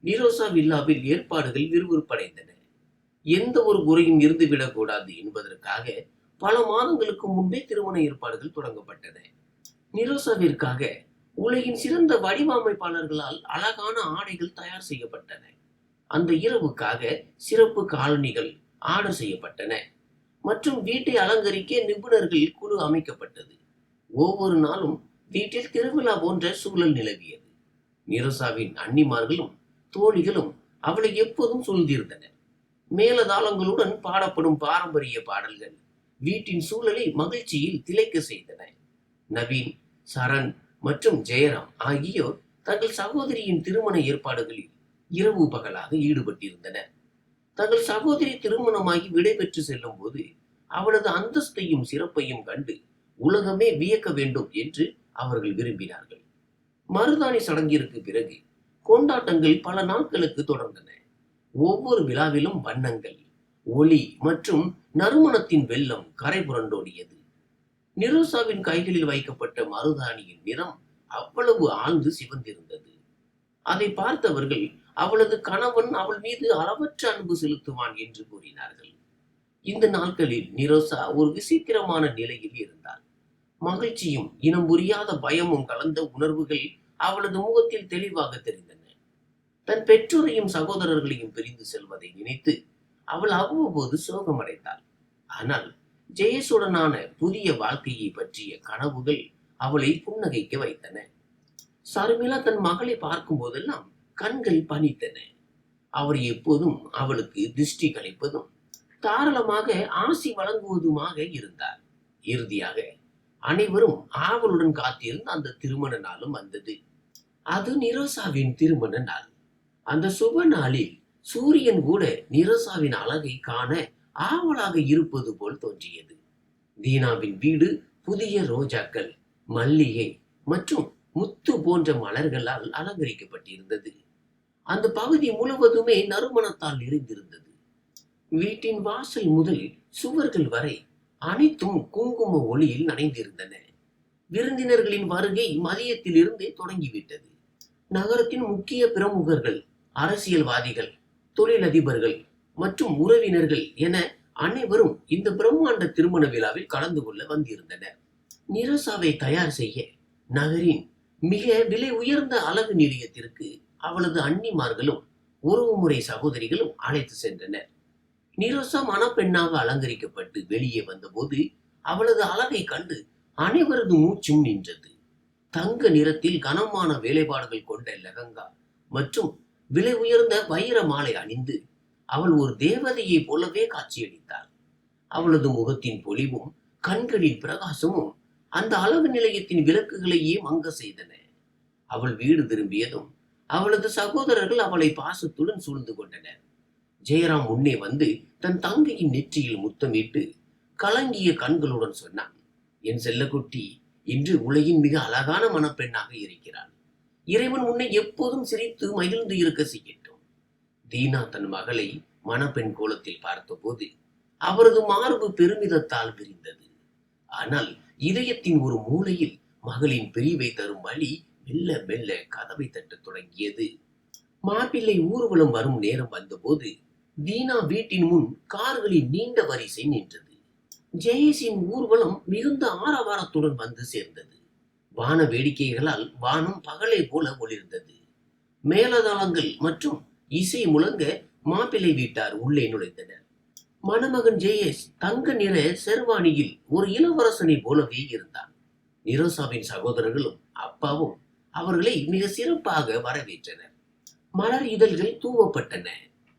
நிரோசா வில்லாவில் ஏற்பாடுகள் விறுவிறுப்படைந்தன. எந்த ஒரு குறையும் இருந்துவிடக் கூடாது என்பதற்காக பல மாதங்களுக்கு முன்பே திருமண ஏற்பாடுகள் தொடங்கப்பட்டன. நிரோசாவிற்காக உலகின் சிறந்த வடிவமைப்பாளர்களால் அழகான ஆடைகள் தயார் செய்யப்பட்டன. அந்த இரவுக்காக சிறப்பு காலணிகள் ஆர்டர் செய்யப்பட்டன மற்றும் வீட்டை அலங்கரிக்க நிபுணர்கள் குழு அமைக்கப்பட்டது. ஒவ்வொரு நாளும் வீட்டில் திருவிழா போன்ற சூழல் நிலவியது. நிரோசாவின் அன்னிமார்களும் தோழிகளும் அவளை எப்போதும் சூழ்ந்திருந்தனர். மேலதாளங்களுடன் பாடப்படும் பாரம்பரிய பாடல்கள் வீட்டின் சூழலை மகிழ்ச்சியில் திளைக்க செய்தன. நவீன், சரண் மற்றும் ஜெயராம் ஆகியோர் தங்கள் சகோதரியின் திருமண ஏற்பாடுகளில் இரவு பகலாக ஈடுபட்டிருந்தனர். தங்கள் சகோதரி திருமணமாகி விடைபெற்று செல்லும் போது அவளது அந்தஸ்தையும் சிறப்பையும் கண்டு உலகமே வியக்க வேண்டும் என்று அவர்கள் விரும்பினார்கள். மருதாணி சடங்கிற்கு பிறகு கொண்டாட்டங்கள் பல நாட்களுக்கு தொடர்ந்தன. ஒவ்வொரு விழாவிலும் வண்ணங்கள், ஒளி மற்றும் நறுமணத்தின் வெள்ளம் கரை புரண்டோடியது. நிரோசாவின் கைகளில் வைக்கப்பட்ட மருதாணியின் நிறம் அவ்வளவு ஆழ்ந்து சிவந்திருந்தது. அதை பார்த்தவர்கள் அவளது கணவன் அவள் மீது அளவற்ற அன்பு செலுத்துவான் என்று கூறினார்கள். இந்த நாட்களில் நிரோசா ஒரு விசித்திரமான நிலையில் இருந்தாள். மகிழ்ச்சியும் இனம் புரியாத பயமும் கலந்த உணர்வுகள் அவளது முகத்தில் தெளிவாக தெரிந்தன. தன் பெற்றோரையும் சகோதரர்களையும் பிரிந்து செல்வதை நினைத்து அவள் அவ்வப்போது சோகமடைந்தாள். ஆனால் ஜெயசுடனான புதிய வாழ்க்கையை பற்றிய கனவுகள் அவளை புன்னகைக்க வைத்தன. சர்மிளா தன் மகளை பார்க்கும் போதெல்லாம் கண்கள் பனித்தன. அவர் எப்போதும் அவளுக்கு திருஷ்டி கழிப்பதும் தாராளமாக ஆசி வழங்குவதுமாக இருந்தார். இறுதியாக அனைவரும் ஆவலுடன் காத்திருந்த அந்த திருமண நாளும் வந்தது. அது நிரோசாவின் திருமண நாள். அந்த சுப நாளில் சூரியன் கூட நிரோசாவின் அழகை காண ஆவலாக இருப்பது போல் தோன்றியது. தீனாவின் வீடு புதிய ரோஜாக்கள், மல்லிகை மற்றும் முத்து போன்ற மலர்களால் அலங்கரிக்கப்பட்டிருந்தது. அந்த பகுதி முழுவதுமே நறுமணத்தால் நிறைந்திருந்தது. வீட்டின் வாசல் முதல் சுவர்கள் வரை அனைத்தும் குங்கும ஒளியில் நனைந்திருந்தன. விருந்தினர்களின் வருகை மதியத்தில் இருந்தே தொடங்கிவிட்டது. நகரத்தின் முக்கிய பிரமுகர்கள், அரசியல்வாதிகள், தொழிலதிபர்கள் மற்றும் உறவினர்கள் என அனைவரும் இந்த பிரம்மாண்ட திருமண விழாவில் கலந்து கொள்ள வந்திருந்தனர். நிரோசாவை தயார் செய்ய நகரின் மிக விலை உயர்ந்த அழகு நிலையத்திற்கு அவளது அன்னிமார்களும் உறவுமுறை சகோதரிகளும் அழைத்து சென்றனர். நிரோசா மணப்பெண்ணாக அலங்கரிக்கப்பட்டு வெளியே வந்தபோது அவளது அழகை கண்டு அனைவரது மூச்சும் நின்றது. தங்க நிறத்தில் கனமான வேலைப்பாடுகள் கொண்ட லெஹங்கா மற்றும் விலை உயர்ந்த வைர மாலை அணிந்து அவள் ஒரு தேவதையை போலவே காட்சியளித்தாள். அவளது முகத்தின் பொலிவும் கண்களின் பிரகாசமும் அந்த அழகு நிலையத்தின் விளக்குகளையே மங்க செய்தன. அவள் வீடு திரும்பியதும் அவளது சகோதரர்கள் அவளை பாசத்துடன் சூழ்ந்து கொண்டனர். ஜெயராம் முன்னே வந்து தன் தங்கையின் நெற்றியில் முத்தமிட்டு கலங்கிய கண்களுடன் சொன்னான், என் செல்லக்குட்டி இன்று உலகின் மிக அழகான மணப்பெண்ணாக இருக்கிறாள். இறைவன் உன்னை எப்போதும் சிரித்து மகிழ்ந்து இருக்க செய்யட்டும். தீனா தன் மகளை மணப்பெண் கோலத்தில் பார்த்தபோது அவரது மார்பு பெருமிதத்தால் விரிந்தது. ஆனால் இதயத்தின் ஒரு மூலையில் மகளின் பிரிவை தரும் வழி மெல்ல மெல்ல கதவை தட்டத் தொடங்கியது. மாப்பிள்ளை ஊர்வலம் வரும் நேரம் வந்தபோது தீனா வீட்டின் முன் கார்களின் நீண்ட வரிசை நின்றது. ஜெயேஷின் ஊர்வலம் மிகுந்த ஆரவாரத்துடன் வந்து சேர்ந்தது. வான வேடிக்கைகளால் வானம் பகலை போல ஒளிர்ந்தது. மேலதாளங்கள் மற்றும் இசை முழங்க மாப்பிள்ளை வீட்டார் உள்ளே நுழைந்தனர். மணமகன் ஜெயேஷ் தங்க நிற செர்வானியில் ஒரு இளவரசனை போலவே இருந்தான். நிரோசாவின் சகோதரர்களும் அப்பாவும் அவர்களை மிக சிறப்பாக வரவேற்றனர். மலர் இதழ்கள் தூவப்பட்டன.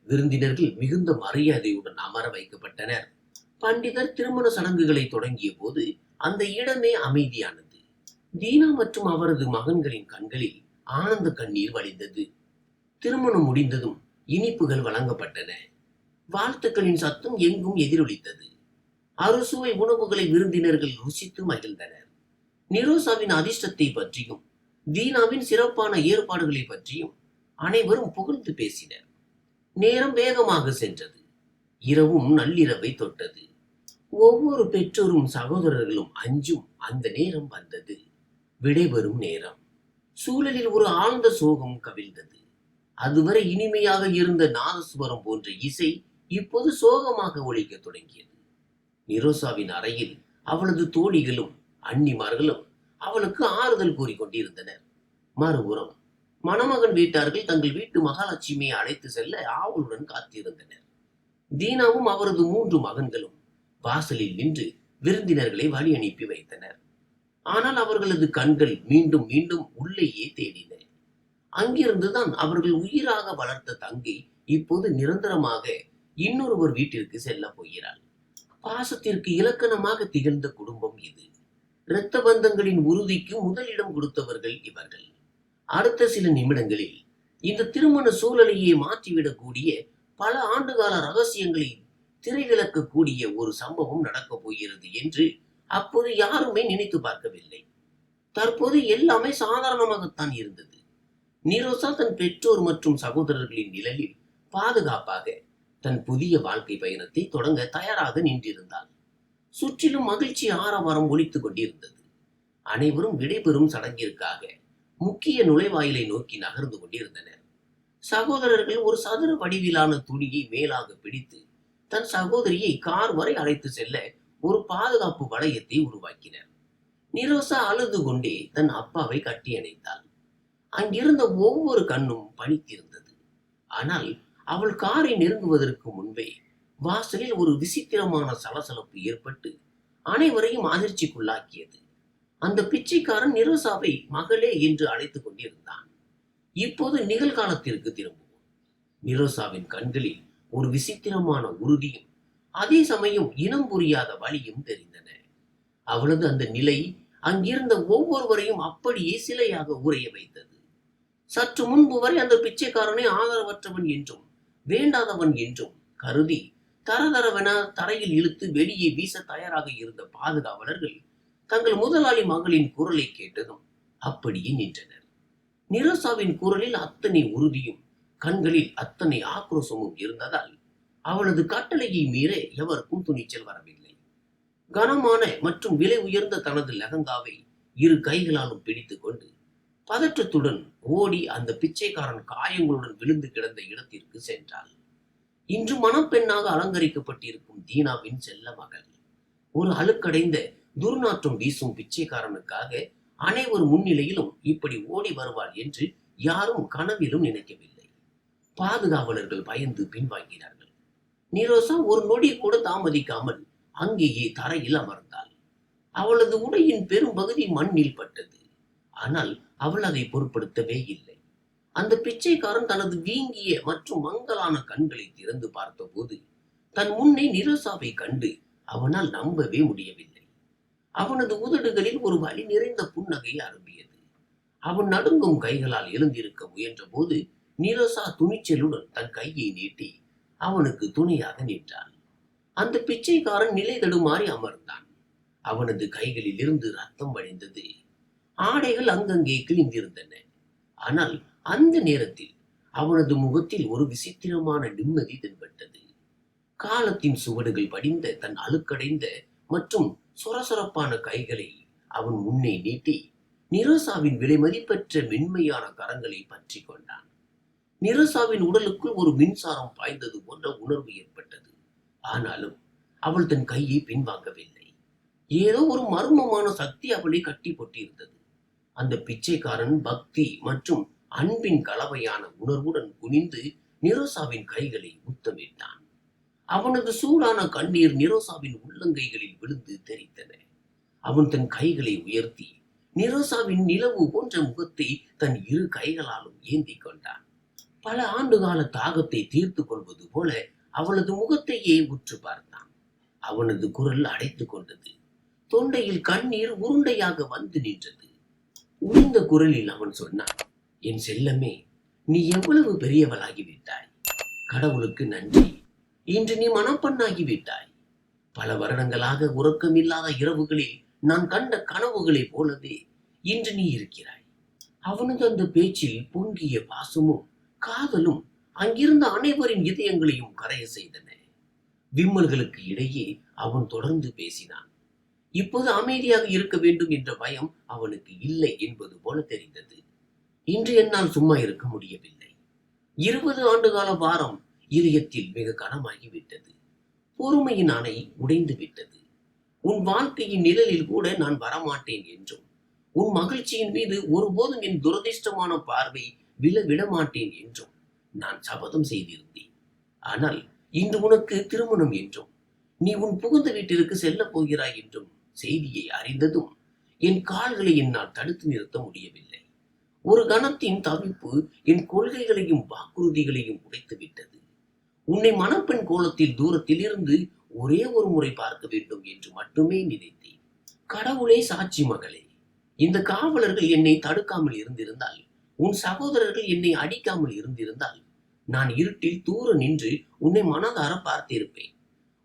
விருந்தினர்கள் மிகுந்த மரியாதையுடன் அமர வைக்கப்பட்டனர். பண்டிதர் திருமண சடங்குகளை தொடங்கிய போது அந்த இடமே அமைதியானது. தீனா மற்றும் அவரது மகன்களின் கண்களில் ஆனந்த கண்ணீர் வழிந்தது. திருமணம் முடிந்ததும் இனிப்புகள் வழங்கப்பட்டன. வாழ்த்துக்களின் சத்தம் எங்கும் எதிரொலித்தது. அறுசுவை உணவுகளை விருந்தினர்கள் ருசித்து மகிழ்ந்தனர். நிரோசாவின் அதிர்ஷ்டத்தை பற்றியும் தீனாவின் சிறப்பான ஏற்பாடுகளை பற்றியும் அனைவரும் புகழ்ந்து பேசினர். நேரம் வேகமாக சென்றது. இரவும் நள்ளிரவை தொட்டது. ஒவ்வொரு பெற்றோரும் சகோதரர்களும் அஞ்சும் அந்த நேரம் வந்தது. விடைபெறும் நேரம். சூழலில் ஒரு ஆழ்ந்த சோகம் கவிழ்ந்தது. அதுவரை இனிமையாக இருந்த நாதசுவரம் போன்ற இசை இப்போது சோகமாக ஒலிக்க தொடங்கியது. நிரோசாவின் அறையில் அவளது தோழிகளும் அன்னிமார்களும் அவளுக்கு ஆறுதல் கூறிக்கொண்டிருந்தனர். மறுபுறம் மணமகன் வீட்டார்கள் தங்கள் வீட்டு மகாலட்சுமியை அழைத்து செல்ல ஆவலுடன் காத்திருந்தனர். தீனாவும் அவரது 3 மகன்களும் வாசலில் நின்று விருந்தினர்களை வழி அனுப்பி வைத்தனர். ஆனால் அவர்களது கண்கள் மீண்டும் மீண்டும் உள்ளேயே தேடின. அங்கிருந்துதான் அவர்கள் உயிராக வளர்த்த தங்கை இப்போது நிரந்தரமாக இன்னொருவர் வீட்டிற்கு செல்ல போகிறாள். பாசத்திற்கு இலக்கணமாக திகழ்ந்த குடும்பம் இது. இரத்த பந்தங்களின் உறுதிக்கு முதலிடம் கொடுத்தவர்கள் இவர்கள். அடுத்த சில நிமிடங்களில் இந்த திருமண சூழலையே மாற்றிவிடக்கூடிய பல ஆண்டுகால ரகசியங்களை திரைவிளக்கக்கூடிய ஒரு சம்பவம் நடக்கப் போகிறது என்று அப்போது யாருமே நினைத்து பார்க்கவில்லை. தற்போது எல்லாமே சாதாரணமாகத்தான் இருந்தது. நிரோசா தன் பெற்றோர் மற்றும் சகோதரர்களின் நிழலில் பாதுகாப்பாக தன் புதிய வாழ்க்கை பயணத்தை தொடங்க தயாராக நின்றிருந்தாள். சுற்றிலும் மகிழ்ச்சி ஆரவாரம் ஒலித்துக் கொண்டிருந்தது. அனைவரும் விடைபெறும் சடங்கிற்காக முக்கிய நுழைவாயிலை நோக்கி நகர்ந்து கொண்டிருந்தனர். சகோதரர்கள் ஒரு சதுர வடிவிலான துணியை மேலாக பிடித்து தன் சகோதரியை கார் வரை அழைத்து செல்ல ஒரு பாதுகாப்பு வளையத்தை உருவாக்கினர். நிரோசா அழுது கொண்டே தன் அப்பாவை கட்டி அணைத்தாள். அங்கிருந்த ஒவ்வொரு கண்ணும் பணித்திருந்தது. ஆனால் அவள் காரை நெருங்குவதற்கு முன்பே வாசலில் ஒரு விசித்திரமான சலசலப்பு ஏற்பட்டு அனைவரையும் அதிர்ச்சிக்குள்ளாக்கியது. அந்த பிச்சைக்காரன் நிரோசாவை மகளே என்று அழைத்துக் கொண்டிருந்தான். இப்போது நிகழ்காலத்திற்கு திரும்புவோம். நிரோசாவின் கண்களில் ஒரு விசித்திரமான உறுதியும் அதே சமயம் இனம் புரியாத வலியும் தெரிந்தன. அவளது அந்த நிலை அங்கிருந்த ஒவ்வொருவரையும் அப்படியே சிலையாக உறைய வைத்தது. சற்று முன்பு வரை அந்த பிச்சைக்காரனை ஆதரவற்றவன் என்றும் வேண்டாதவன் என்றும் கருதி தரதரவென தரையில் இழுத்து வெளியே வீச தயாராக இருந்த பாதுகாவலர்கள் தங்கள் முதலாளி மகளின் குரலை கேட்டதும் அப்படியே நின்றனர். நிரோசாவின் குரலில் அத்தனை உறுதியும் கண்களில் அத்தனை ஆக்ரோஷமும் இருந்ததால் அவளது கட்டளையை மீற எவருக்கும் துணிச்சல் வரவில்லை. கனமான மற்றும் விலை உயர்ந்த தனது லெஹங்காவை 2 கைகளாலும் பிடித்துக் கொண்டு பதற்றத்துடன் ஓடி அந்த பிச்சைக்காரன் காயங்களுடன் விழுந்து கிடந்த இடத்திற்கு சென்றாள். இன்று மணப்பெண்ணாக அலங்கரிக்கப்பட்டிருக்கும் தீனாவின் செல்ல மகள் ஒரு அழுக்கடைந்த துர்நாற்றம் வீசும் பிச்சைக்காரனுக்காக அனைவர் முன்னிலையிலும் இப்படி ஓடி வருவாள் என்று யாரும் கனவிலும் நினைக்கவில்லை. பாதுகாவலர்கள் பயந்து பின்வாங்கினார்கள். நிரோசா ஒரு நொடி கூட தாமதிக்காமல் அங்கேயே தரையில் அமர்ந்தாள். அவளது உடையின் பெரும் பகுதி மண்ணில் பட்டது. ஆனால் அவள் அதை பொருட்படுத்தவே இல்லை. அந்த பிச்சைக்காரன் தனது வீங்கிய மற்றும் மங்கலான கண்களை திறந்து பார்த்தபோது தன் முன்னே நிரோசாவை கண்டு அவனால் நம்பவே முடியவில்லை. அவனது உதடுகளில் ஒரு வலி நிறைந்த புன்னகை அரும்பியது. அவன் நடுங்கும் கைகளால் எழுந்திருக்க முயன்ற போது நிரோசா துணிச்சலுடன் தன் கையை நீட்டி அவனுக்கு துணையாக நின்றான். அந்த பிச்சைக்காரன் நிலை தடுமாறி அமர்ந்தான். அவனது கைகளில் இருந்து ரத்தம் வழிந்தது. ஆடைகள் அங்கங்கே கிழிந்திருந்தன. ஆனால் அந்த நேரத்தில் அவனது முகத்தில் ஒரு விசித்திரமான நிம்மதி தென்பட்டது. காலத்தின் சுவடுகள் படிந்த தன் அழுக்கடைந்த மற்றும் சொரசொரப்பான கைகளை அவன் முன்னே நீட்டி நிரோசாவின் விலை மதிப்பற்ற மென்மையான கரங்களை பற்றி கொண்டான். நிரோசாவின் உடலுக்குள் ஒரு மின்சாரம் பாய்ந்தது போன்ற உணர்வு ஏற்பட்டது. ஆனாலும் அவள் தன் கையை பின்வாங்கவில்லை. ஏதோ ஒரு மர்மமான சக்தி அவளை கட்டி போட்டிருந்தது. அந்த பிச்சைக்காரன் பக்தி மற்றும் அன்பின் கலவையான உணர்வுடன் குனிந்து நிரோசாவின் கைகளை முத்தமிட்டான். அவனது சூடான கண்ணீர் நிரோசாவின் உள்ளங்கைகளில் விழுந்து தெரித்தன. அவன் தன் கைகளை உயர்த்தி நிரோசாவின் நிலவு போன்ற முகத்தை தன் 2 கைகளாலும் ஏந்தி கொண்டான். பல ஆண்டுகால தாகத்தை தீர்த்து கொள்வது போல அவளது முகத்தையே உற்று பார்த்தான். அவனது குரல் அடைத்துக் கொண்டது. தொண்டையில் கண்ணீர் உருண்டையாக வந்து நின்றது. உளிந்த குரலில் அவன் சொன்னான், என் செல்லமே, நீ எவ்வளவு பெரியவளாகிவிட்டாய். கடவுளுக்கு நன்றி. இன்று நீ மணப்பெண்ணாகிவிட்டாய். பல வருடங்களாக உறக்கமில்லாத இரவுகளில் நான் கண்ட கனவுகளைப் போலவே இன்று நீ இருக்கிறாய். அவனது அந்த பேச்சில் பொங்கிய பாசமும் காதலும் அங்கிருந்த அனைவரின் இதயங்களையும் கரைய செய்தன. விம்மல்களுக்கு இடையே அவன் தொடர்ந்து பேசினான். இப்போது அமைதியாக இருக்க வேண்டும் என்ற பயம் அவனுக்கு இல்லை என்பது போல தெரிந்தது. இன்று என்னால் சும்மா இருக்க முடியவில்லை. 20 ஆண்டுகால பாரம் இதயத்தில் மிக கனமாகிவிட்டது. பொறுமையின் அணை உடைந்து விட்டது. உன் வாழ்க்கையின் நிழலில் கூட நான் வரமாட்டேன் என்றும், உன் மகிழ்ச்சியின் மீது ஒருபோதும் என் துரதிர்ஷ்டமான பார்வை விழவிடமாட்டேன் என்றும் நான் சபதம் செய்திருந்தேன். ஆனால் இன்று உனக்கு திருமணம் என்றும், நீ உன் புகுந்த வீட்டிற்கு செல்லப் போகிறாய் என்றும் செய்தியை அறிந்ததும் என் கால்களை என்னால் தடுத்து நிறுத்த முடியவில்லை. ஒரு கணத்தின் தவிப்பு என் கொள்கைகளையும் வாக்குறுதிகளையும் உடைத்து விட்டது. உன்னை மணப்பெண் கோலத்தில் தூரத்தில் இருந்து ஒரே ஒரு முறை பார்க்க வேண்டும் என்று மட்டுமே நினைத்தேன். கடவுளே சாட்சி மகளே, இந்த காவலர்கள் என்னை தடுக்காமல் இருந்திருந்தால், உன் சகோதரர்கள் என்னை அடிக்காமல் இருந்திருந்தால், நான் இருட்டில் தூர நின்று உன்னை மனதார பார்த்திருப்பேன்.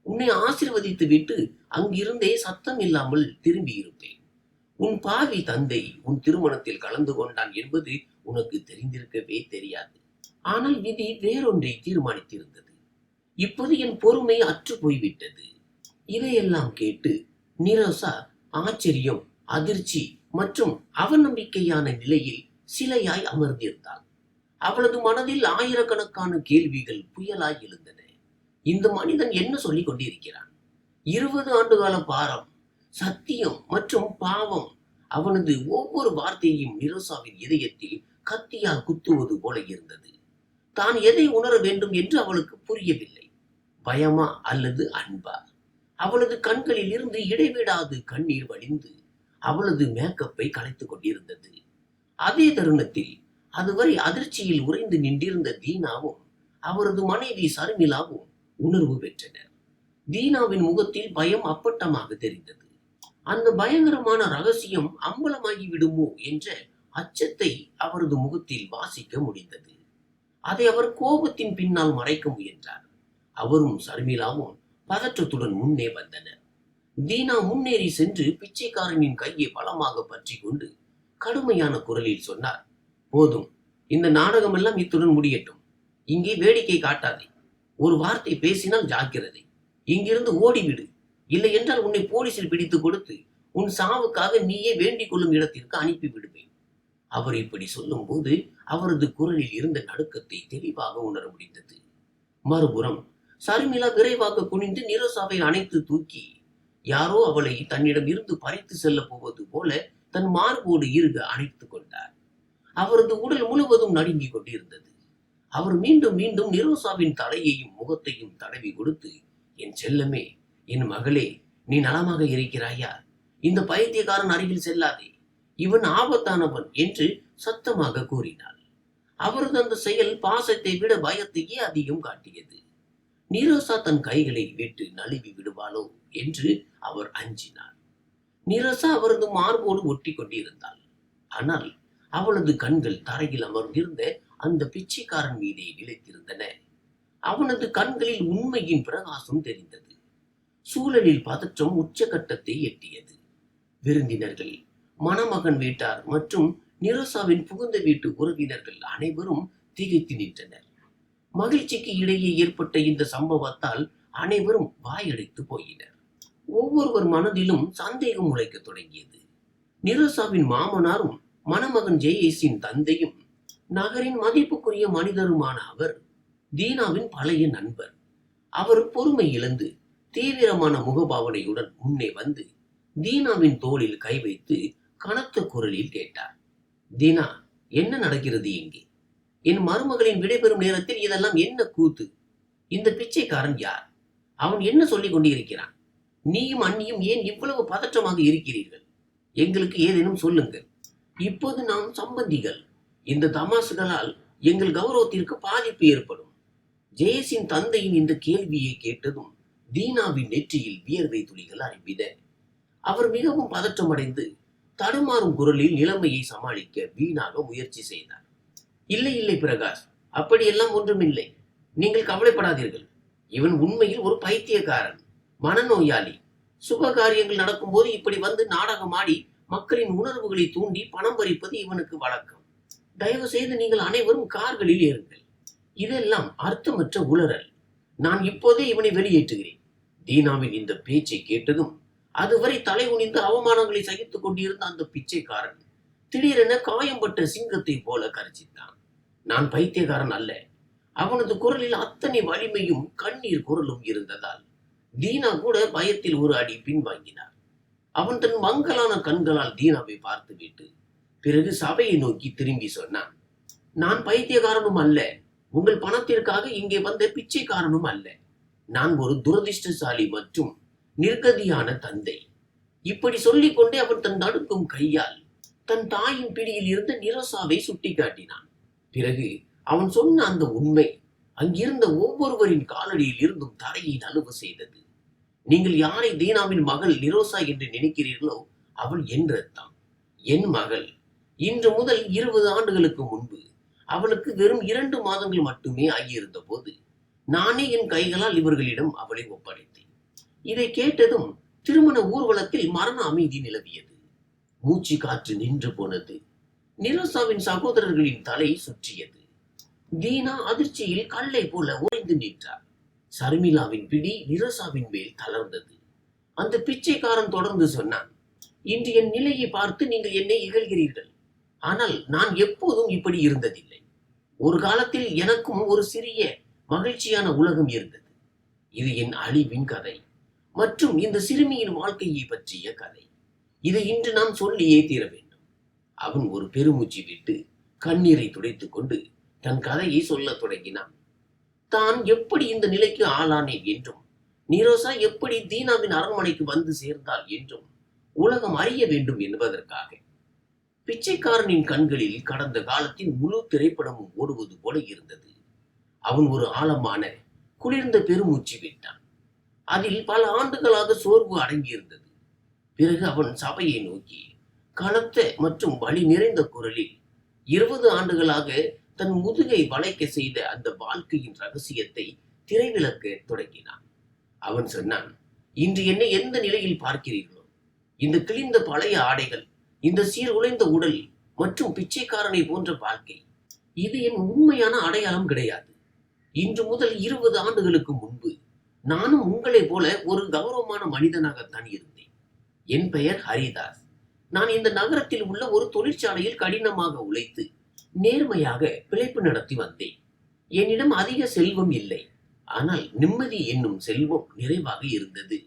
உன்னை ஆசீர்வதித்து விட்டு அங்கிருந்தே சத்தம் இல்லாமல் திரும்பி இருப்பேன். உன் பாவி தந்தை உன் திருமணத்தில் கலந்து கொண்டான் என்பது உனக்கு தெரிந்திருக்கவே தெரியாது. ஆனால் விதி வேறொன்றை தீர்மானித்திருந்தது. இப்போது என் பொறுமை அற்று போய்விட்டது. இதையெல்லாம் கேட்டு நிரோசா ஆச்சரியம், அதிர்ச்சி மற்றும் அவநம்பிக்கையான நிலையில் சிலையாய் அமர்ந்திருந்தாள். அவளது மனதில் ஆயிரக்கணக்கான கேள்விகள் புயலாய் எழுந்தன. இந்த மனிதன் என்ன சொல்லிக் கொண்டிருக்கிறான்? 20 ஆண்டுகால பாரம், சத்தியம் மற்றும் பாவம் அவனது ஒவ்வொரு வார்த்தையும் நிரோசாவின் இதயத்தில் கத்தியால் குத்துவது போல இருந்தது. தான் எதை உணர வேண்டும் என்று அவளுக்கு புரியவில்லை. பயமா அல்லது அன்பா? அவளது கண்களில் இருந்து இடைவிடாது கண்ணீர் வடிந்து அவளது மேக்கப்பை கலைத்துக் கொண்டிருந்தது. அதே தருணத்தில் அதுவரை அதிர்ச்சியில் உறைந்து நின்றிருந்த தீனாவும் அவரது மனைவி சர்மிளாவும் உணர்வு பெற்றனர். தீனாவின் முகத்தில் பயம் அப்பட்டமாக தெரிந்தது. அந்த பயங்கரமான ரகசியம் அம்பலமாகி விடுமோ என்ற அச்சத்தை அவரது முகத்தில் வாசிக்க முடிந்தது. அதை அவர் கோபத்தின் பின்னால் மறைக்க முயன்றார். அவரும் சர்மிளாவும் பதற்றத்துடன் முன்னே வந்தனர். தீனா முன்னேறி சென்று பிச்சைக்காரனின் கையை பலமாக பற்றி கொண்டு கடுமையான குரலில் சொன்னார், போதும், இந்த நாடகம் எல்லாம் இத்துடன் முடியட்டும். இங்கே வேடிக்கை காட்டாதே. ஒரு வார்த்தை பேசினால் ஜாக்கிரதை. இங்கிருந்து ஓடிவிடு. இல்லை என்றால் உன்னை போலீசில் பிடித்து கொடுத்து உன் சாவுக்காக நீயே வேண்டிக் கொள்ளும் இடத்திற்கு அனுப்பி விடுவேன். அவர் இப்படி சொல்லும் போது அவரது குரலில் இருந்த நடுக்கத்தை தெளிவாக உணர முடிந்தது. மறுபுறம் சர்மிளா விரைவாக குனிந்து நிரோசாவை அணைத்து தூக்கி யாரோ அவளை தன்னிடம் இருந்து பறித்து செல்ல போவது போல தன் மார்போடு இறுக அணைத்துக் கொண்டார். அவரது உடல் முழுவதும் நடுங்கிக் கொண்டிருந்தது. அவர் மீண்டும் மீண்டும் நிரோசாவின் தலையையும் முகத்தையும் தடவி கொடுத்து, என் செல்லமே, என் மகளே, நீ நலமாக இருக்கிறாயா? இந்த பைத்தியக்காரன் அருகில் செல்லாதே. இவன் ஆபத்தானவன் என்று சத்தமாக கூறினாள். அவரது அந்த செயல் பாசத்தை விட பயத்தையே அதிகம் காட்டியது. நிரோசா தன் கைகளை விட்டு நழுவி விடுவாளோ என்று அவர் அஞ்சினார். நிரோசா அவரது மார்போடு ஒட்டி கொண்டிருந்தாள். ஆனால் அவளது கண்கள் தரையில் அமர்ந்திருந்த அந்த பிச்சைக்காரன் மீதே நிலைத்திருந்தன. அவனது கண்களில் உண்மையின் பிரகாசம் தெரிந்தது. சூழலில் பதற்றம் உச்சகட்டத்தை எட்டியது. விருந்தினர்கள், மணமகன் வீட்டார் மற்றும் நிரோசாவின் புகுந்த வீட்டு உறவினர்கள் அனைவரும் திகைத்து நின்றனர். மகிழ்ச்சிக்கு இடையே ஏற்பட்ட இந்த சம்பவத்தால் அனைவரும் வாயடைத்து போயினர். ஒவ்வொருவர் மனதிலும் சந்தேகம் உழைக்க தொடங்கியது. நிரோசாவின் மாமனாரும் மணமகன் ஜெயேஷின் தந்தையும் நகரின் மதிப்புக்குரிய மனிதருமான அவர் தீனாவின் பழைய நண்பர். அவர் பொறுமை இழந்து தீவிரமான முகபாவனையுடன் முன்னே வந்து தீனாவின் தோளில் கை வைத்து கனத்த குரலில் கேட்டார், தீனா, என்ன நடக்கிறது இங்கே? என் மருமகளின் விடைபெறும் நேரத்தில் இதெல்லாம் என்ன கூத்து? இந்த பிச்சைக்காரன் யார்? அவன் என்ன சொல்லிக் கொண்டிருக்கிறான்? நீயும் அண்ணியும் ஏன் இவ்வளவு பதற்றமாக இருக்கிறீர்கள்? எங்களுக்கு ஏதேனும் சொல்லுங்கள். இப்போது நாம் சம்பந்திகள். இந்த தமாசுகளால் எங்கள் கௌரவத்திற்கு பாதிப்பு ஏற்படும். ஜெயேஷின் தந்தையின் இந்த கேள்வியை கேட்டதும் தீனாவின் நெற்றியில் வியர்வை துளிகள் அரும்பின. அவர் மிகவும் பதற்றமடைந்து தடுமாறும் குரலில் நிலைமையை சமாளிக்க வீணாக முயற்சி செய்தார். இல்லை இல்லை பிரகாஷ், அப்படியெல்லாம் ஒன்றுமில்லை. நீங்கள் கவலைப்படாதீர்கள். இவன் உண்மையில் ஒரு பைத்தியக்காரன், மனநோயாளி. சுப காரியங்கள் நடக்கும்போது இப்படி வந்து நாடகமாடி மக்களின் உணர்வுகளை தூண்டி பணம் பறிப்பது இவனுக்கு வழக்கம். தயவு செய்து நீங்கள் அனைவரும் கார்களில் ஏறுங்கள். இதெல்லாம் அர்த்தமற்ற உளறல். நான் இப்போதே இவனை வெளியேற்றுகிறேன். தீனாவின் இந்த பேச்சை கேட்டதும் அதுவரை தலை குனிந்து அவமானங்களை சகித்துக் கொண்டிருந்த அந்த பிச்சைக்காரன் திடீரென காயம்பட்ட சிங்கத்தை போல கர்ஜித்தான். நான் பைத்தியக்காரன் அல்ல. அவனது குரலில் அத்தனை வலிமையும் கண்ணீர் குரலும் இருந்ததால் தீனா கூட பயத்தில் ஒரு அடி பின்வாங்கினார். அவன் தன் மங்கலான கண்களால் தீனாவை பார்த்துவிட்டு பிறகு சபையை நோக்கி திரும்பி சொன்னான், நான் பைத்தியக்காரனும் அல்ல, உங்கள் பணத்திற்காக இங்கே வந்த பிச்சைக்காரனும் அல்ல. நான் ஒரு துரதிர்ஷ்டசாலி மற்றும் நிர்கதியான தந்தை. இப்படி சொல்லிக் கொண்டே அவன் தன் நடுக்கும் கையால் தன் தாயின் பிடியில் இருந்த நிரோசாவை சுட்டி காட்டினான். பிறகு அவன் சொன்ன அந்த உண்மை அங்கிருந்த ஒவ்வொருவரின் காலடியில் இருந்தும் தரையை நழுவ செய்தது. நீங்கள் யாரை தீனாவின் மகள் நிரோசா என்று நினைக்கிறீர்களோ அவள் என் ரத்தம், என் மகள். இன்று முதல் 20 ஆண்டுகளுக்கு முன்பு அவளுக்கு வெறும் 2 மாதங்கள் மட்டுமே ஆகியிருந்த போது நானே என் கைகளால் இவர்களிடம் அவளை ஒப்படைத்தேன். இதை கேட்டதும் திருமண ஊர்வலத்தில் மரண அமைதி நிலவியது. மூச்சு காற்று நின்று போனது. நிரோசாவின் சகோதரர்களின் தலை சுற்றியது. தீனா அதிர்ச்சியில் கல்லை போல உறைந்து நின்றார். சர்மிளாவின் பிடி நிரோசாவின் மேல் தளர்ந்தது. அந்த பிச்சைக்காரன் தொடர்ந்து சொன்னான், இன்று என் நிலையை பார்த்து நீங்கள் என்னை இகழ்கிறீர்கள். ஆனால் நான் எப்போதும் இப்படி இருந்ததில்லை. ஒரு காலத்தில் எனக்கும் ஒரு சிறிய மகிழ்ச்சியான உலகம் இருந்தது. இது என் அழிவின் கதை மற்றும் இந்த சிறுமியின் வாழ்க்கையை பற்றிய கதை. இதை இன்று நாம் சொல்லியே தீர வேண்டும். அவன் ஒரு பெருமூச்சு விட்டு கண்ணீரை துடைத்துக் கொண்டு தன் கதையை சொல்லத் தொடங்கினான். தான் எப்படி இந்த நிலைக்கு ஆளானேன் என்றும் நிரோசா எப்படி தீனாவின் அரண்மனைக்கு வந்து சேர்ந்தாள் என்றும் உலகம் அறிய வேண்டும் என்பதற்காக. பிச்சைக்காரனின் கண்களில் கடந்த காலத்தின் முழு திரைப்படமும் ஓடுவது போல இருந்தது. அவன் ஒரு ஆழமான குளிர்ந்த பெருமூச்சு விட்டான். அதில் பல ஆண்டுகளாக சோர்வு அடங்கியிருந்தது. பிறகு அவன் சபையை நோக்கி கனத்த மற்றும் வலி நிறைந்த குரலில் 20 ஆண்டுகளாக தன் முதுகை வளைக்க செய்த அந்த வாழ்க்கையின் ரகசியத்தை திரைவிளக்க தொடங்கினான். அவன் சொன்னான், இன்று என்னை எந்த நிலையில் பார்க்கிறீர்களோ, இந்த கிழிந்த பழைய ஆடைகள், இந்த சீர்குலைந்த உடல் மற்றும் பிச்சைக்காரனை போன்ற வாழ்க்கை, இது என் உண்மையான அடையாளம் கிடையாது. இன்று முதல் 20 ஆண்டுகளுக்கு முன்பு நானும் உங்களை போல ஒரு கௌரவமான மனிதனாகத்தான் இருந்தேன். என் பெயர் ஹரிதாஸ். நான் இந்த நகரத்தில் உள்ள ஒரு தொழிற்சாலையில் கடினமாக உழைத்து நேர்மையாக பிழைப்பு நடத்தி வந்தேன். என்னிடம் அதிக செல்வம் இல்லை, ஆனால் நிம்மதி என்னும் செல்வம் நிறைவாக இருந்தது.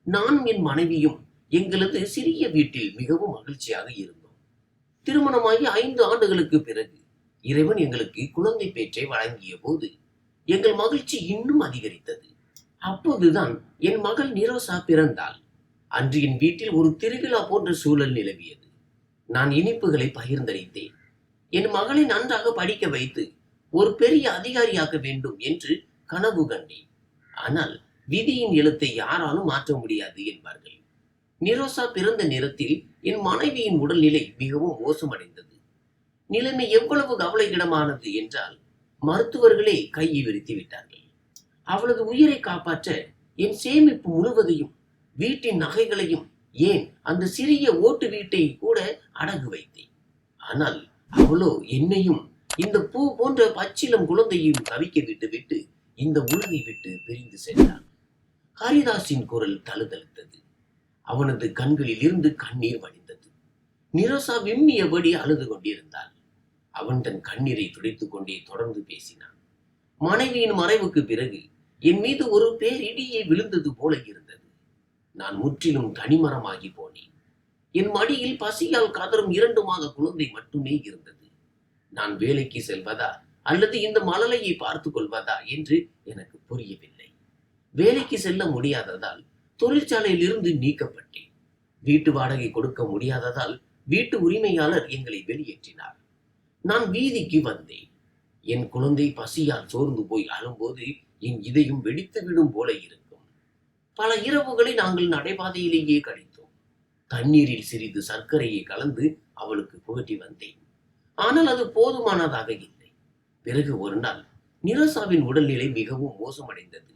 நான் என் மனைவியும் எங்களது சிறிய வீட்டில் மிகவும் மகிழ்ச்சியாக இருந்தோம். திருமணமாகி 5 ஆண்டுகளுக்கு பிறகு இறைவன் எங்களுக்கு குழந்தை பேற்றை வழங்கிய போது எங்கள் மகிழ்ச்சி இன்னும் அதிகரித்தது. அப்போதுதான் என் மகள் நிரோசா பிறந்தாள். அன்று என் வீட்டில் ஒரு திருவிழா போன்ற சூழல் நிலவியது. நான் இனிப்புகளை பகிர்ந்தளித்தேன். என் மகளை நன்றாக படிக்க வைத்து ஒரு பெரிய அதிகாரியாக்க வேண்டும் என்று கனவு கண்டேன். ஆனால் விதியின் எழுத்தை யாராலும் மாற்ற முடியாது என்பார்கள். நிரோசா பிறந்த நேரத்தில் என் மனைவியின் உடல்நிலை மிகவும் மோசமடைந்தது. நிலைமை எவ்வளவு கவலைக்கிடமானது என்றால் மருத்துவர்களே கையை விரித்து விட்டார்கள். அவளது உயிரை காப்பாற்ற என் சேமிப்பு முழுவதையும், வீட்டின் நகைகளையும், ஏன் அந்த சிறிய ஓட்டு வீட்டை கூட அடகு வைத்தேன். ஆனால் அவளோ என்னையும் இந்த பூ போன்ற பச்சிலம் குழந்தையும் தவிக்க விட்டு இந்த உலகை விட்டு பிரிந்து சென்றான். ஹரிதாஸின் குரல் தழுதழுத்தது. அவனது கண்களில் இருந்து கண்ணீர் வடிந்தது. நிரோசா விம்மியபடி அழுது கொண்டிருந்தாள். அவன் தன் கண்ணீரை துடைத்துக் கொண்டே தொடர்ந்து பேசினான். மனைவியின் மறைவுக்கு பிறகு என் மீது ஒரு பேரிடியே விழுந்தது போல இருந்தது. நான் முற்றிலும் தனிமரமாகி போனேன். என் மடியில் பசியால் கதறும் 2 மாத குழந்தை மட்டுமே இருந்தது. நான் வேலைக்கு செல்வதா அல்லது இந்த மழலையை பார்த்துக் கொள்வதா என்று எனக்கு புரியவில்லை. வேலைக்கு செல்ல முடியாததால் தொழிற்சாலையில் இருந்து நீக்கப்பட்டேன். வீட்டு வாடகை கொடுக்க முடியாததால் வீட்டு உரிமையாளர் எங்களை வெளியேற்றினார். நான் வீதிக்கு வந்தேன். என் குழந்தை பசியால் சோர்ந்து போய் அழும்போது என் இதயம் வெடித்து விடும் போல இருக்கும். பல இரவுகளை நாங்கள் நடைபாதையிலேயே கழித்தோம். தண்ணீரில் சிறிது சர்க்கரையை கலந்து அவளுக்கு புகட்டி வந்தேன். ஆனால் அது போதுமானதாக இல்லை. பிறகு ஒரு நாள் நிரோசாவின் உடல்நிலை மிகவும் மோசமடைந்தது.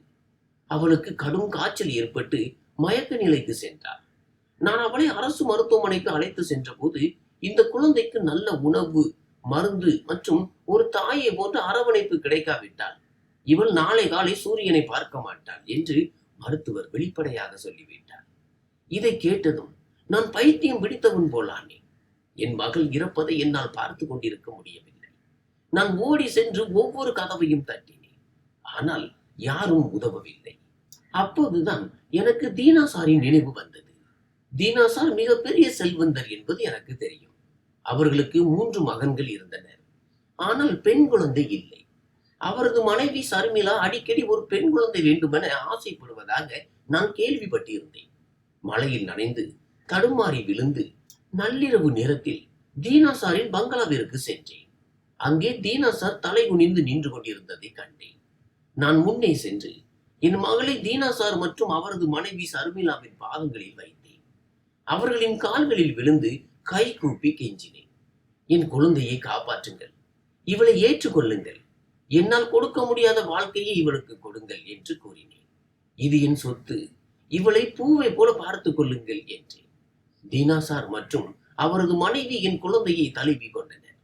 அவளுக்கு கடும் காய்ச்சல் ஏற்பட்டு மயக்க நிலைக்கு சென்றார். நான் அவளை அரசு மருத்துவமனைக்கு அழைத்து சென்ற போது, இந்த குழந்தைக்கு நல்ல உணவு, மருந்து மற்றும் ஒரு தாயை போன்ற அரவணைப்பு கிடைக்காவிட்டால் இவள் நாளை காலை சூரியனை பார்க்க மாட்டாள் என்று மருத்துவர் வெளிப்படையாக சொல்லிவிட்டார். இதை கேட்டதும் நான் பைத்தியம் பிடித்தவன் போலானேன். என் மகள் இறப்பதை என்னால் பார்த்து கொண்டிருக்க முடியவில்லை. நான் ஓடி சென்று ஒவ்வொரு கதவையும் தட்டினேன். ஆனால் யாரும் உதவவில்லை. அப்போதுதான் எனக்கு தீனாசாரின் நினைவு வந்தது. தீனாசார் மிகப்பெரிய செல்வந்தர் என்பது எனக்கு தெரியும். அவர்களுக்கு 3 மகன்கள் இருந்தனர். ஆனால் பெண் குழந்தை இல்லை. அவரது மனைவி சர்மிளா அடிக்கடி ஒரு பெண் குழந்தை வேண்டுமென ஆசைப்படுவதாக நான் கேள்விப்பட்டிருந்தேன். மழையில் நனைந்து தடுமாறி விழுந்து நள்ளிரவு நேரத்தில் தீனாசாரின் பங்களாவிற்கு சென்றேன். அங்கே தீனாசார் தலை குனிந்து நின்று கொண்டிருந்ததை கண்டேன். நான் முன்னே சென்று என் மகளை தீனாசார் மற்றும் அவரது மனைவி சர்மிளாவின் பாதங்களில் வைத்தேன். அவர்களின் கால்களில் விழுந்து கை கூப்பி கெஞ்சினேன். என் குழந்தையை காப்பாற்றுங்கள், இவளை ஏற்றுக்கொள்ளுங்கள், என்னால் கொடுக்க முடியாத வாழ்க்கையை இவளுக்கு கொடுங்கள் என்று கூறினேன். இது என் சொத்து, இவளை பூவை போல பார்த்துக் கொள்ளுங்கள் என்றேன். தீனாசார் மற்றும் அவரது மனைவி என் குழந்தையை தழுவி கொண்டனர்.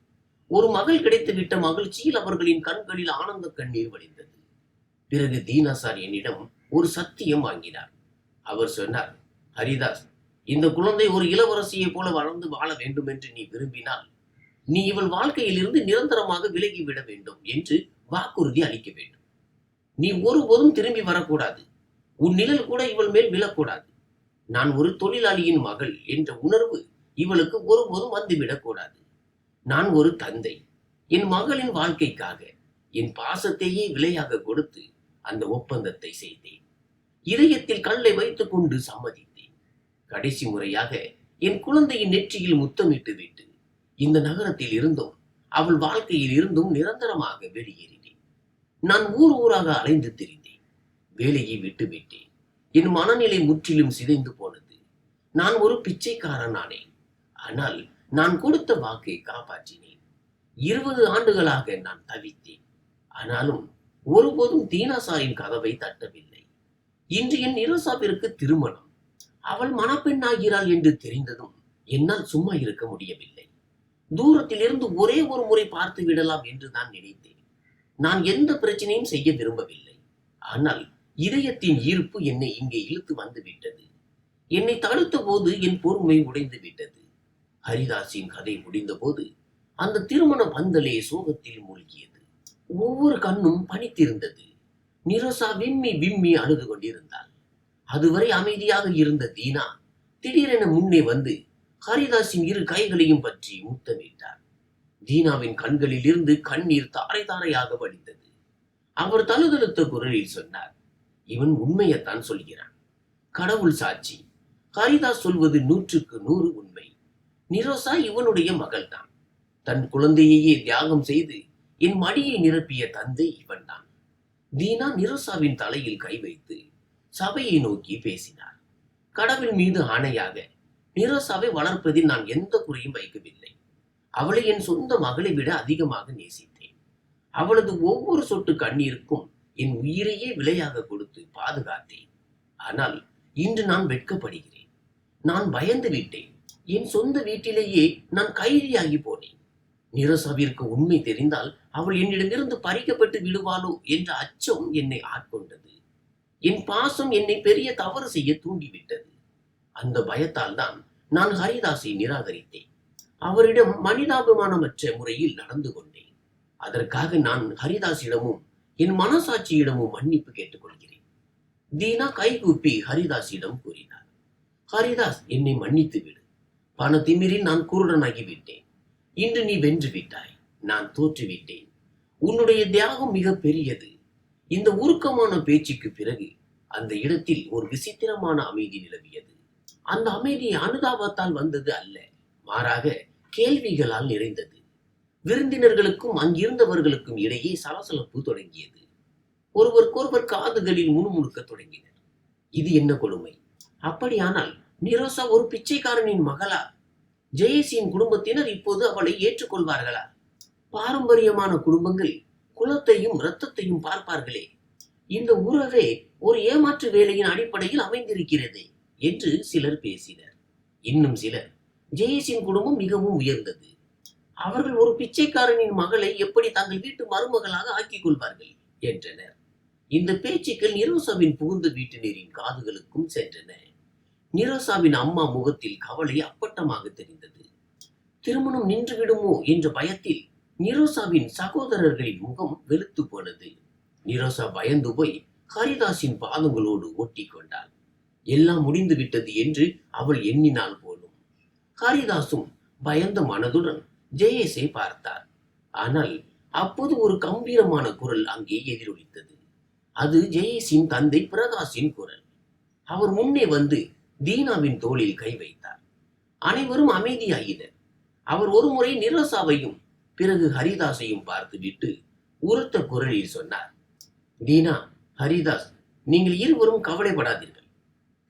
ஒரு மகள் கிடைத்துவிட்ட மகிழ்ச்சியில் அவர்களின் கண்களில் ஆனந்த கண்ணீர் வழிந்தது. பிறகு தீனாசார் என்னிடம் ஒரு சத்தியம் வாங்கினார். அவர் சொன்னார், ஹரிதாஸ், இந்த குழந்தை ஒரு இளவரசியை போல வளர்ந்து வாழ வேண்டும் என்று நீ விரும்பினால் நீ இவள் வாழ்க்கையில் இருந்து நிரந்தரமாக விலகிவிட வேண்டும் என்று வாக்குறுதி அளிக்க வேண்டும். நீ ஒருபோதும் திரும்பி வரக்கூடாது. உன் நிழல் கூட இவள் மேல் விழக்கூடாது. நான் ஒரு தொழிலாளியின் மகள் என்ற உணர்வு இவளுக்கு ஒருபோதும் வந்துவிடக் கூடாது. நான் ஒரு தந்தை. என் மகளின் வாழ்க்கைக்காக என் பாசத்தையே விலையாக கொடுத்து அந்த ஒப்பந்தத்தை செய்தேன். இதயத்தில் கல்லை வைத்துக் கொண்டு சம்மதித்தேன். கடைசி முறையாக என் குழந்தையின் நெற்றியில் முத்தமிட்டு விட்டு இந்த நகரத்தில் இருந்தும் அவள் வாழ்க்கையில் இருந்தும் நிரந்தரமாக வெளியேறினேன். நான் ஊர் ஊராக அலைந்து திரிந்தேன். வேலையை விட்டுவிட்டேன். என் மனநிலை முற்றிலும் சிதைந்து போனது. நான் ஒரு பிச்சைக்காரனானேன். ஆனால் நான் கொடுத்த வாக்கை காப்பாற்றினேன். 20 ஆண்டுகளாக நான் தவித்தேன். ஆனாலும் ஒருபோதும் தீனாசாரின் கதவை தட்டவில்லை. இன்று என் நிரோசாவிற்கு திருமணம். அவள் மணப்பெண்ணாகிறாள் என்று தெரிந்ததும் என்னால் சும்மா இருக்க முடியவில்லை. தூரத்தில் இருந்து ஒரே ஒரு முறை பார்த்து விடலாம் என்று நான் நினைத்தேன். நான் எந்த பிரச்சனையும் செய்ய விரும்பவில்லை. ஆனால் இதயத்தின் ஈர்ப்பு என்னை இங்கே இழுத்து வந்து விட்டது. என்னை தடுத்த போது என் பொறுமை உடைந்து விட்டது. ஹரிதாஸின் கதை முடிந்த போது அந்த திருமண பந்தலே சோகத்தில் மூழ்கியது. ஒவ்வொரு கண்ணும் பனித்திருந்தது. நிரோசா விம்மி விம்மி அழுது கொண்டிருந்தாள். அதுவரை அமைதியாக இருந்த தீனா திடீரென முன்னே வந்து ஹரிதாஸின் 2 கைகளையும் பற்றி முத்தமிட்டார். தீனாவின் கண்களில் இருந்து கண்ணீர் தாரை தாரையாக வடிந்தது. அவர் தழுதழுத்த குரலில் சொன்னார், இவன் உண்மையைத்தான் சொல்கிறான். கடவுள் சாட்சி, ஹரிதாஸ் சொல்வது 100க்கு 100 உண்மை. நிரோசா இவனுடைய மகள்தான். தன் குழந்தையையே தியாகம் செய்து என் மடியை நிரப்பிய தந்தை இவன்தான். தீனா நிரோசாவின் தலையில் கை வைத்து சபையை நோக்கி பேசினார். கடவுள் மீது ஆணையாக நிரோசாவை வளர்ப்பதில் நான் எந்த குறையும் வைக்கவில்லை. அவளை என் சொந்த மகளை விட அதிகமாக நேசித்தேன். அவளது ஒவ்வொரு சொட்டு கண்ணீருக்கும் என் உயிரையே விலையாக கொடுத்து பாதுகாத்தேன். ஆனால் இன்று நான் வெட்கப்படுகிறேன். நான் பயந்து விட்டேன். என் சொந்த வீட்டிலேயே நான் கைதியாகி போனேன். நிரோசாவிற்கு உண்மை தெரிந்தால் அவள் என்னிடமிருந்து பறிக்கப்பட்டு விடுவாளோ என்ற அச்சம் என்னை ஆட்கொண்டது. என் பாசம் என்னை பெரிய தவறு செய்ய தூண்டிவிட்டது. அந்த பயத்தால் தான் நான் ஹரிதாஸை நிராகரித்தேன். அவரிடம் மனிதாபிமானமற்ற முறையில் நடந்து கொண்டேன். அதற்காக நான் ஹரிதாஸிடமும் என் மனசாட்சியிடமும் மன்னிப்பு கேட்டுக்கொள்கிறேன். தீனா கைகூப்பி ஹரிதாஸிடம் கூறினார், ஹரிதாஸ், என்னை மன்னித்து விடு. பண திமிரில் நான் குருடனாகிவிட்டேன். இன்று நீ வென்று விட்டாய். நான் தோற்றுவிட்டேன். உன்னுடைய தியாகம் மிக பெரியது. இந்த உருக்கமான பேச்சுக்கு பிறகு அந்த இடத்தில் ஒரு விசித்திரமான அமைதி நிலவியது. அந்த அமைதி அனுதாபத்தால் வந்தது அல்ல, மாறாக கேள்விகளால் நிறைந்தது. விருந்தினர்களுக்கும் அங்கிருந்தவர்களுக்கும் இடையே சலசலப்பு தொடங்கியது. ஒருவருக்கொருவர் காதுகளில் முணுமுணுக்க தொடங்கினர். இது என்ன கொடுமை! அப்படியானால் நிரோசா ஒரு பிச்சைக்காரனின் மகளா? ஜெயசியின் குடும்பத்தினர் இப்போது அவளை ஏற்றுக்கொள்வார்களா? பாரம்பரியமான குடும்பங்கள் குலத்தையும் இரத்தத்தையும் பார்ப்பார்களே. இந்த உறவே ஒரு ஏமாற்று வேலையின் அடிப்படையில் அமைந்திருக்கிறது என்று சிலர் பேசினர். இன்னும் சிலர், ஜெயசின் குடும்பம் மிகவும் உயர்ந்தது, அவர்கள் ஒரு பிச்சைக்காரனின் மகளை எப்படி தங்கள் வீட்டு மருமகளாக ஆக்கிக் கொள்வார்கள் என்றனர். இந்த பேச்சுக்கள் நிரோசாவின் புகுந்த வீட்டினரின் காதுகளுக்கும் சென்றன. நிரோசாவின் அம்மா முகத்தில் கவலை அப்பட்டமாக தெரிந்தது. திருமணம் நின்று விடுமோ என்ற பயத்தில் நிரோசாவின் சகோதரர்களின் முகம் வெளுத்து போனது. நிரோசா பயந்து போய் ஹரிதாஸின் பாதங்களோடு ஒட்டி கொண்டாள். எல்லாம் முடிந்து விட்டது என்று அவள் எண்ணினாள் போலும். ஹரிதாசும் பயந்த மனதுடன் ஜெயேஷை பார்த்தார். ஆனால் அப்போது ஒரு கம்பீரமான குரல் அங்கே எதிரொலித்தது. அது ஜெயேஷின் தந்தை பிரகாஷின் குரல். அவர் முன்னே வந்து தீனாவின் தோளில் கை வைத்தார். அனைவரும் அமைதியாயினர். அவர் ஒருமுறை நிரோசாவையும் பிறகு ஹரிதாஸையும் பார்த்துவிட்டு உரத்த குரலில் சொன்னார், தீனா, ஹரிதாஸ், நீங்கள் இருவரும் கவலைப்படாதீர்கள்.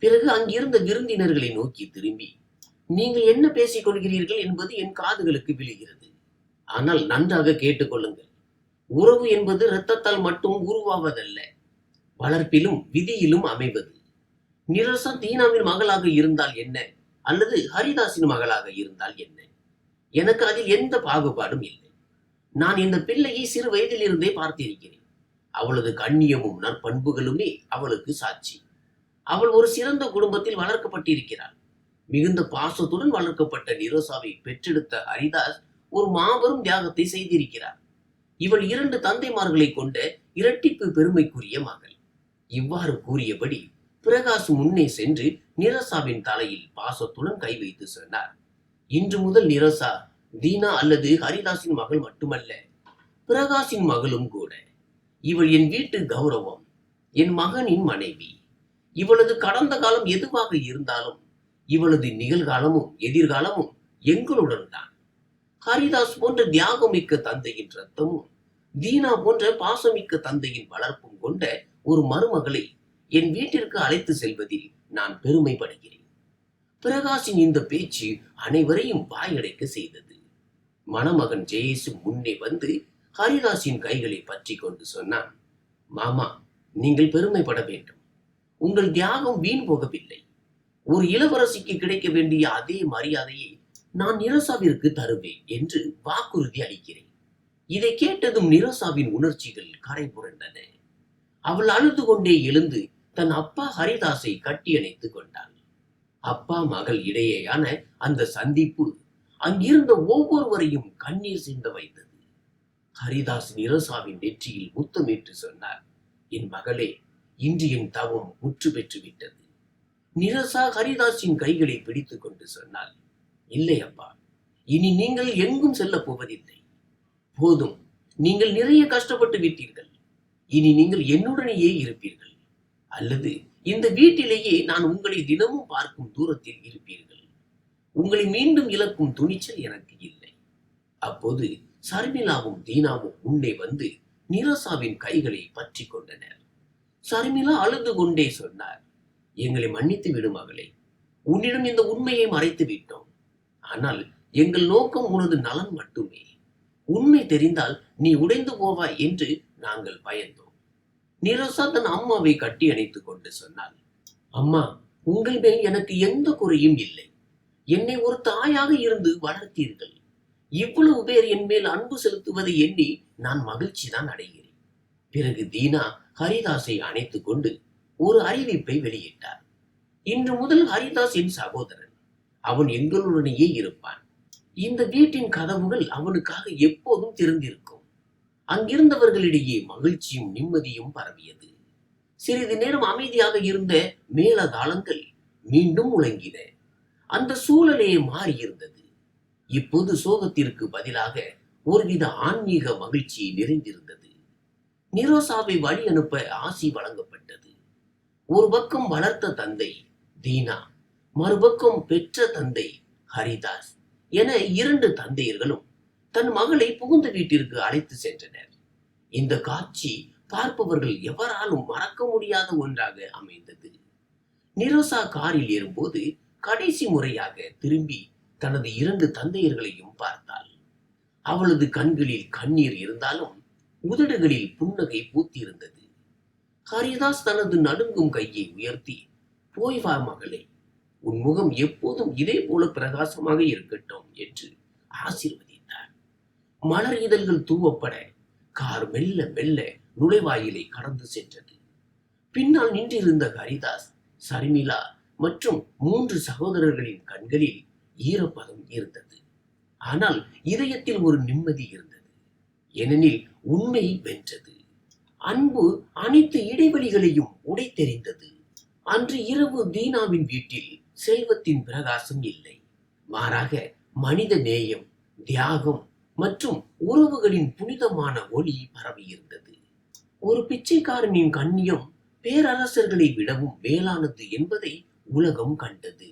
பிறகு அங்கிருந்த விருந்தினர்களை நோக்கி திரும்பி, நீங்கள் என்ன பேசிக் கொள்கிறீர்கள் என்பது என் காதுகளுக்கு விழுகிறது. ஆனால் நன்றாக கேட்டுக்கொள்ளுங்கள். உறவு என்பது இரத்தத்தால் மட்டும் உருவாவதல்ல, வளர்ப்பிலும் விதியிலும் அமைவது. நிரோசா தீனாவின் மகளாக இருந்தால் என்ன, அல்லது ஹரிதாஸின் மகளாக இருந்தால் என்ன, எனக்கு அதில் எந்த பாகுபாடும் இல்லை. நான் இந்த பிள்ளையை சிறு வயதில் இருந்தே பார்த்திருக்கிறேன். அவளது கண்ணியமும் நற்பண்புகளுமே அவளுக்கு சாட்சி. அவள் ஒரு சிறந்த குடும்பத்தில் வளர்க்கப்பட்டிருக்கிறாள். மிகுந்த பாசத்துடன் வளர்க்கப்பட்ட நிரோசாவை பெற்றெடுத்த ஹரிதாஸ் ஒரு மாபெரும் தியாகத்தை செய்திருக்கிறார். இவள் 2 தந்தைமார்களை கொண்ட இரட்டிப்பு பெருமைக்குரிய மகள். இவ்வாறு கூறியபடி பிரகாஷ் முன்னே சென்று நிரோசாவின் தலையில் பாசத்துடன் கை வைத்து சொன்னார், இன்று முதல் நிரோசா தீனா அல்லது ஹரிதாஸின் மகள் மட்டுமல்ல, பிரகாஷின் மகளும் கூட. இவள் என் வீட்டு கௌரவம், என் மகனின் மனைவி. இவளது கடந்த காலம் எதுவாக இருந்தாலும் இவளது நிகழ்காலமும் எதிர்காலமும் எங்களுடன் தான். ஹரிதாஸ் போன்ற தியாகமிக்க தந்தையின் ரத்தமும் தீனா போன்ற பாசமிக்க தந்தையின் வளர்ப்பும் கொண்ட ஒரு மருமகளை என் வீட்டிற்கு அழைத்து செல்வதில் நான் பெருமைப்படுகிறேன். பிரகாஷின் இந்த பேச்சு அனைவரையும் வாயடைக்க செய்தது. மணமகன் ஜெயேசு முன்னே வந்து ஹரிதாஸின் கைகளை பற்றி கொண்டு சொன்னான், மாமா, நீங்கள் பெருமைப்பட வேண்டும். உங்கள் தியாகம் வீண் போகவில்லை. ஒரு இளவரசிக்கு கிடைக்க வேண்டிய அதே மரியாதையை நான் நிரோசாவிற்கு தருவேன் என்று வாக்குறுதி அளிக்கிறேன். இதை கேட்டதும் நிரோசாவின் உணர்ச்சிகள் கரை புரண்டன. அவள் அழுது கொண்டே எழுந்து தன் அப்பா ஹரிதாஸை கட்டியணைத்துக் கொண்டாள். அப்பா மகள் இடையேயான அந்த சந்திப்பு அங்கிருந்த ஒவ்வொருவரையும் கண்ணீர் சிந்த வைத்தது. ஹரிதாஸ் நிரோசாவின் நெற்றியில் முத்தமிட்டு சொன்னார், என் மகளே, இன்று என் தவம் முற்று பெற்று விட்டது. நிரோசா ஹரிதாஸின் கைகளை பிடித்துக் கொண்டு சொன்னாள், இல்லை அப்பா, இனி நீங்கள் எங்கும் செல்ல போவதில்லை. போதும், நீங்கள் நிறைய கஷ்டப்பட்டு விட்டீர்கள். இனி நீங்கள் என்னுடனேயே இருப்பீர்கள், அல்லது இந்த வீட்டிலேயே நான் உங்களை தினமும் பார்க்கும் தூரத்தில் இருப்பீர்கள். உங்களை மீண்டும் இழக்கும் துணிச்சல் எனக்கு இல்லை. அப்போது சர்மிளாவும் தீனாவும் முன்னே வந்து நிரோசாவின் கைகளை பற்றி கொண்டனர். சர்மிளா அழுது கொண்டே சொன்னார், எங்களை மன்னித்து விடு மகளே, உன்னிடம் இந்த உண்மையை மறைத்து விட்டோம். ஆனால் எங்கள் நோக்கம் உனது நலன் மட்டுமே. உண்மை தெரிந்தால் நீ உடைந்து போவாய் என்று நாங்கள் பயந்தோம். நிரோசா தன் அம்மாவை கட்டி அணைத்துக் கொண்டு சொன்னாள், அம்மா, உங்கள் மேல் எனக்கு எந்த குறையும் இல்லை. என்னை ஒரு தாயாக இருந்து வளர்த்தீர்கள். இவ்வளவு பேர் என் மேல் அன்பு செலுத்துவதை எண்ணி நான் மகிழ்ச்சி தான் அடைகிறேன். பிறகு தீனா ஹரிதாஸை அணைத்துக் கொண்டு ஒரு அறிவிப்பை வெளியிட்டார். இன்று முதல் ஹரிதாஸ் என் சகோதரன். அவன் எங்களுடனேயே இருப்பான். இந்த வீட்டின் கதவுகள் அவனுக்காக எப்போதும் திறந்திருக்கும். அங்கிருந்தவர்களிடையே மகிழ்ச்சியும் நிம்மதியும் பரவியது. சிறிது நேரம் அமைதியாக இருந்த மேளதாளங்கள் மீண்டும் முழங்கின. அந்த சூழலே மாறியிருந்தது. இப்போது சோகத்திற்கு பதிலாக ஒருவித ஆன்மீக மகிழ்ச்சி நிறைந்திருந்தது. நிரோசாவை வழி அனுப்ப ஆசி வழங்கப்பட்டது. ஒரு பக்கம் வளர்த்த தந்தை தீனா, மறுபக்கம் பெற்ற தந்தை ஹரிதாஸ் என 2 தந்தையர்களும் தன் மகளை புகுந்த வீட்டிற்கு அழைத்து சென்றனர். இந்த காட்சி பார்ப்பவர்கள் எவராலும் மறக்க முடியாத ஒன்றாக அமைந்தது. நிரோசா காரில் ஏறும்போது கடைசி முறையாக திரும்பி தனது 2 தந்தையர்களையும் பார்த்தாள். அவளது கண்களில் கண்ணீர் இருந்தாலும் உதடுகளில் புன்னகை பூத்திருந்தது. ஹரிதாஸ் தனது நடுங்கும் கையை உயர்த்தி, "போய் வா மகளே, உன் முகம் எப்போதும் இதே போல பிரகாசமாக இருக்கட்டும்" என்று ஆசீர்வதித்தார். மலர் இதழ்கள் தூவப்பட கார் மெல்ல மெல்ல நுழைவாயிலை கடந்து சென்றது. பின்னால் நின்றிருந்த ஹரிதாஸ், சர்மிளா மற்றும் 3 சகோதரர்களின் கண்களில் ஈரப்பதம் இருந்தது. ஆனால் இதயத்தில் ஒரு நிம்மதி இருந்தது. ஏனெனில் உண்மை வென்றது. அன்பு அனைத்து இடைவெளிகளையும் உடைத்தெறிந்தது. அன்று இரவு தீனாவின் வீட்டில் செல்வத்தின் பிரகாசம் இல்லை. மாறாக மனித நேயம், தியாகம் மற்றும் உறவுகளின் புனிதமான ஒளி பரவியிருந்தது. ஒரு பிச்சைக்காரனின் கண்ணியம் பேரரசர்களை விடவும் மேலானது என்பதை உலகம் கண்டது.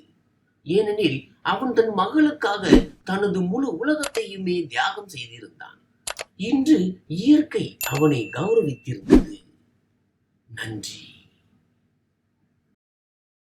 ஏனெனில் அவன் தன் மகளுக்காக தனது முழு உலகத்தையுமே தியாகம் செய்திருந்தான். இன்று இயற்கை அவனை கௌரவித்திருந்தது. நன்றி.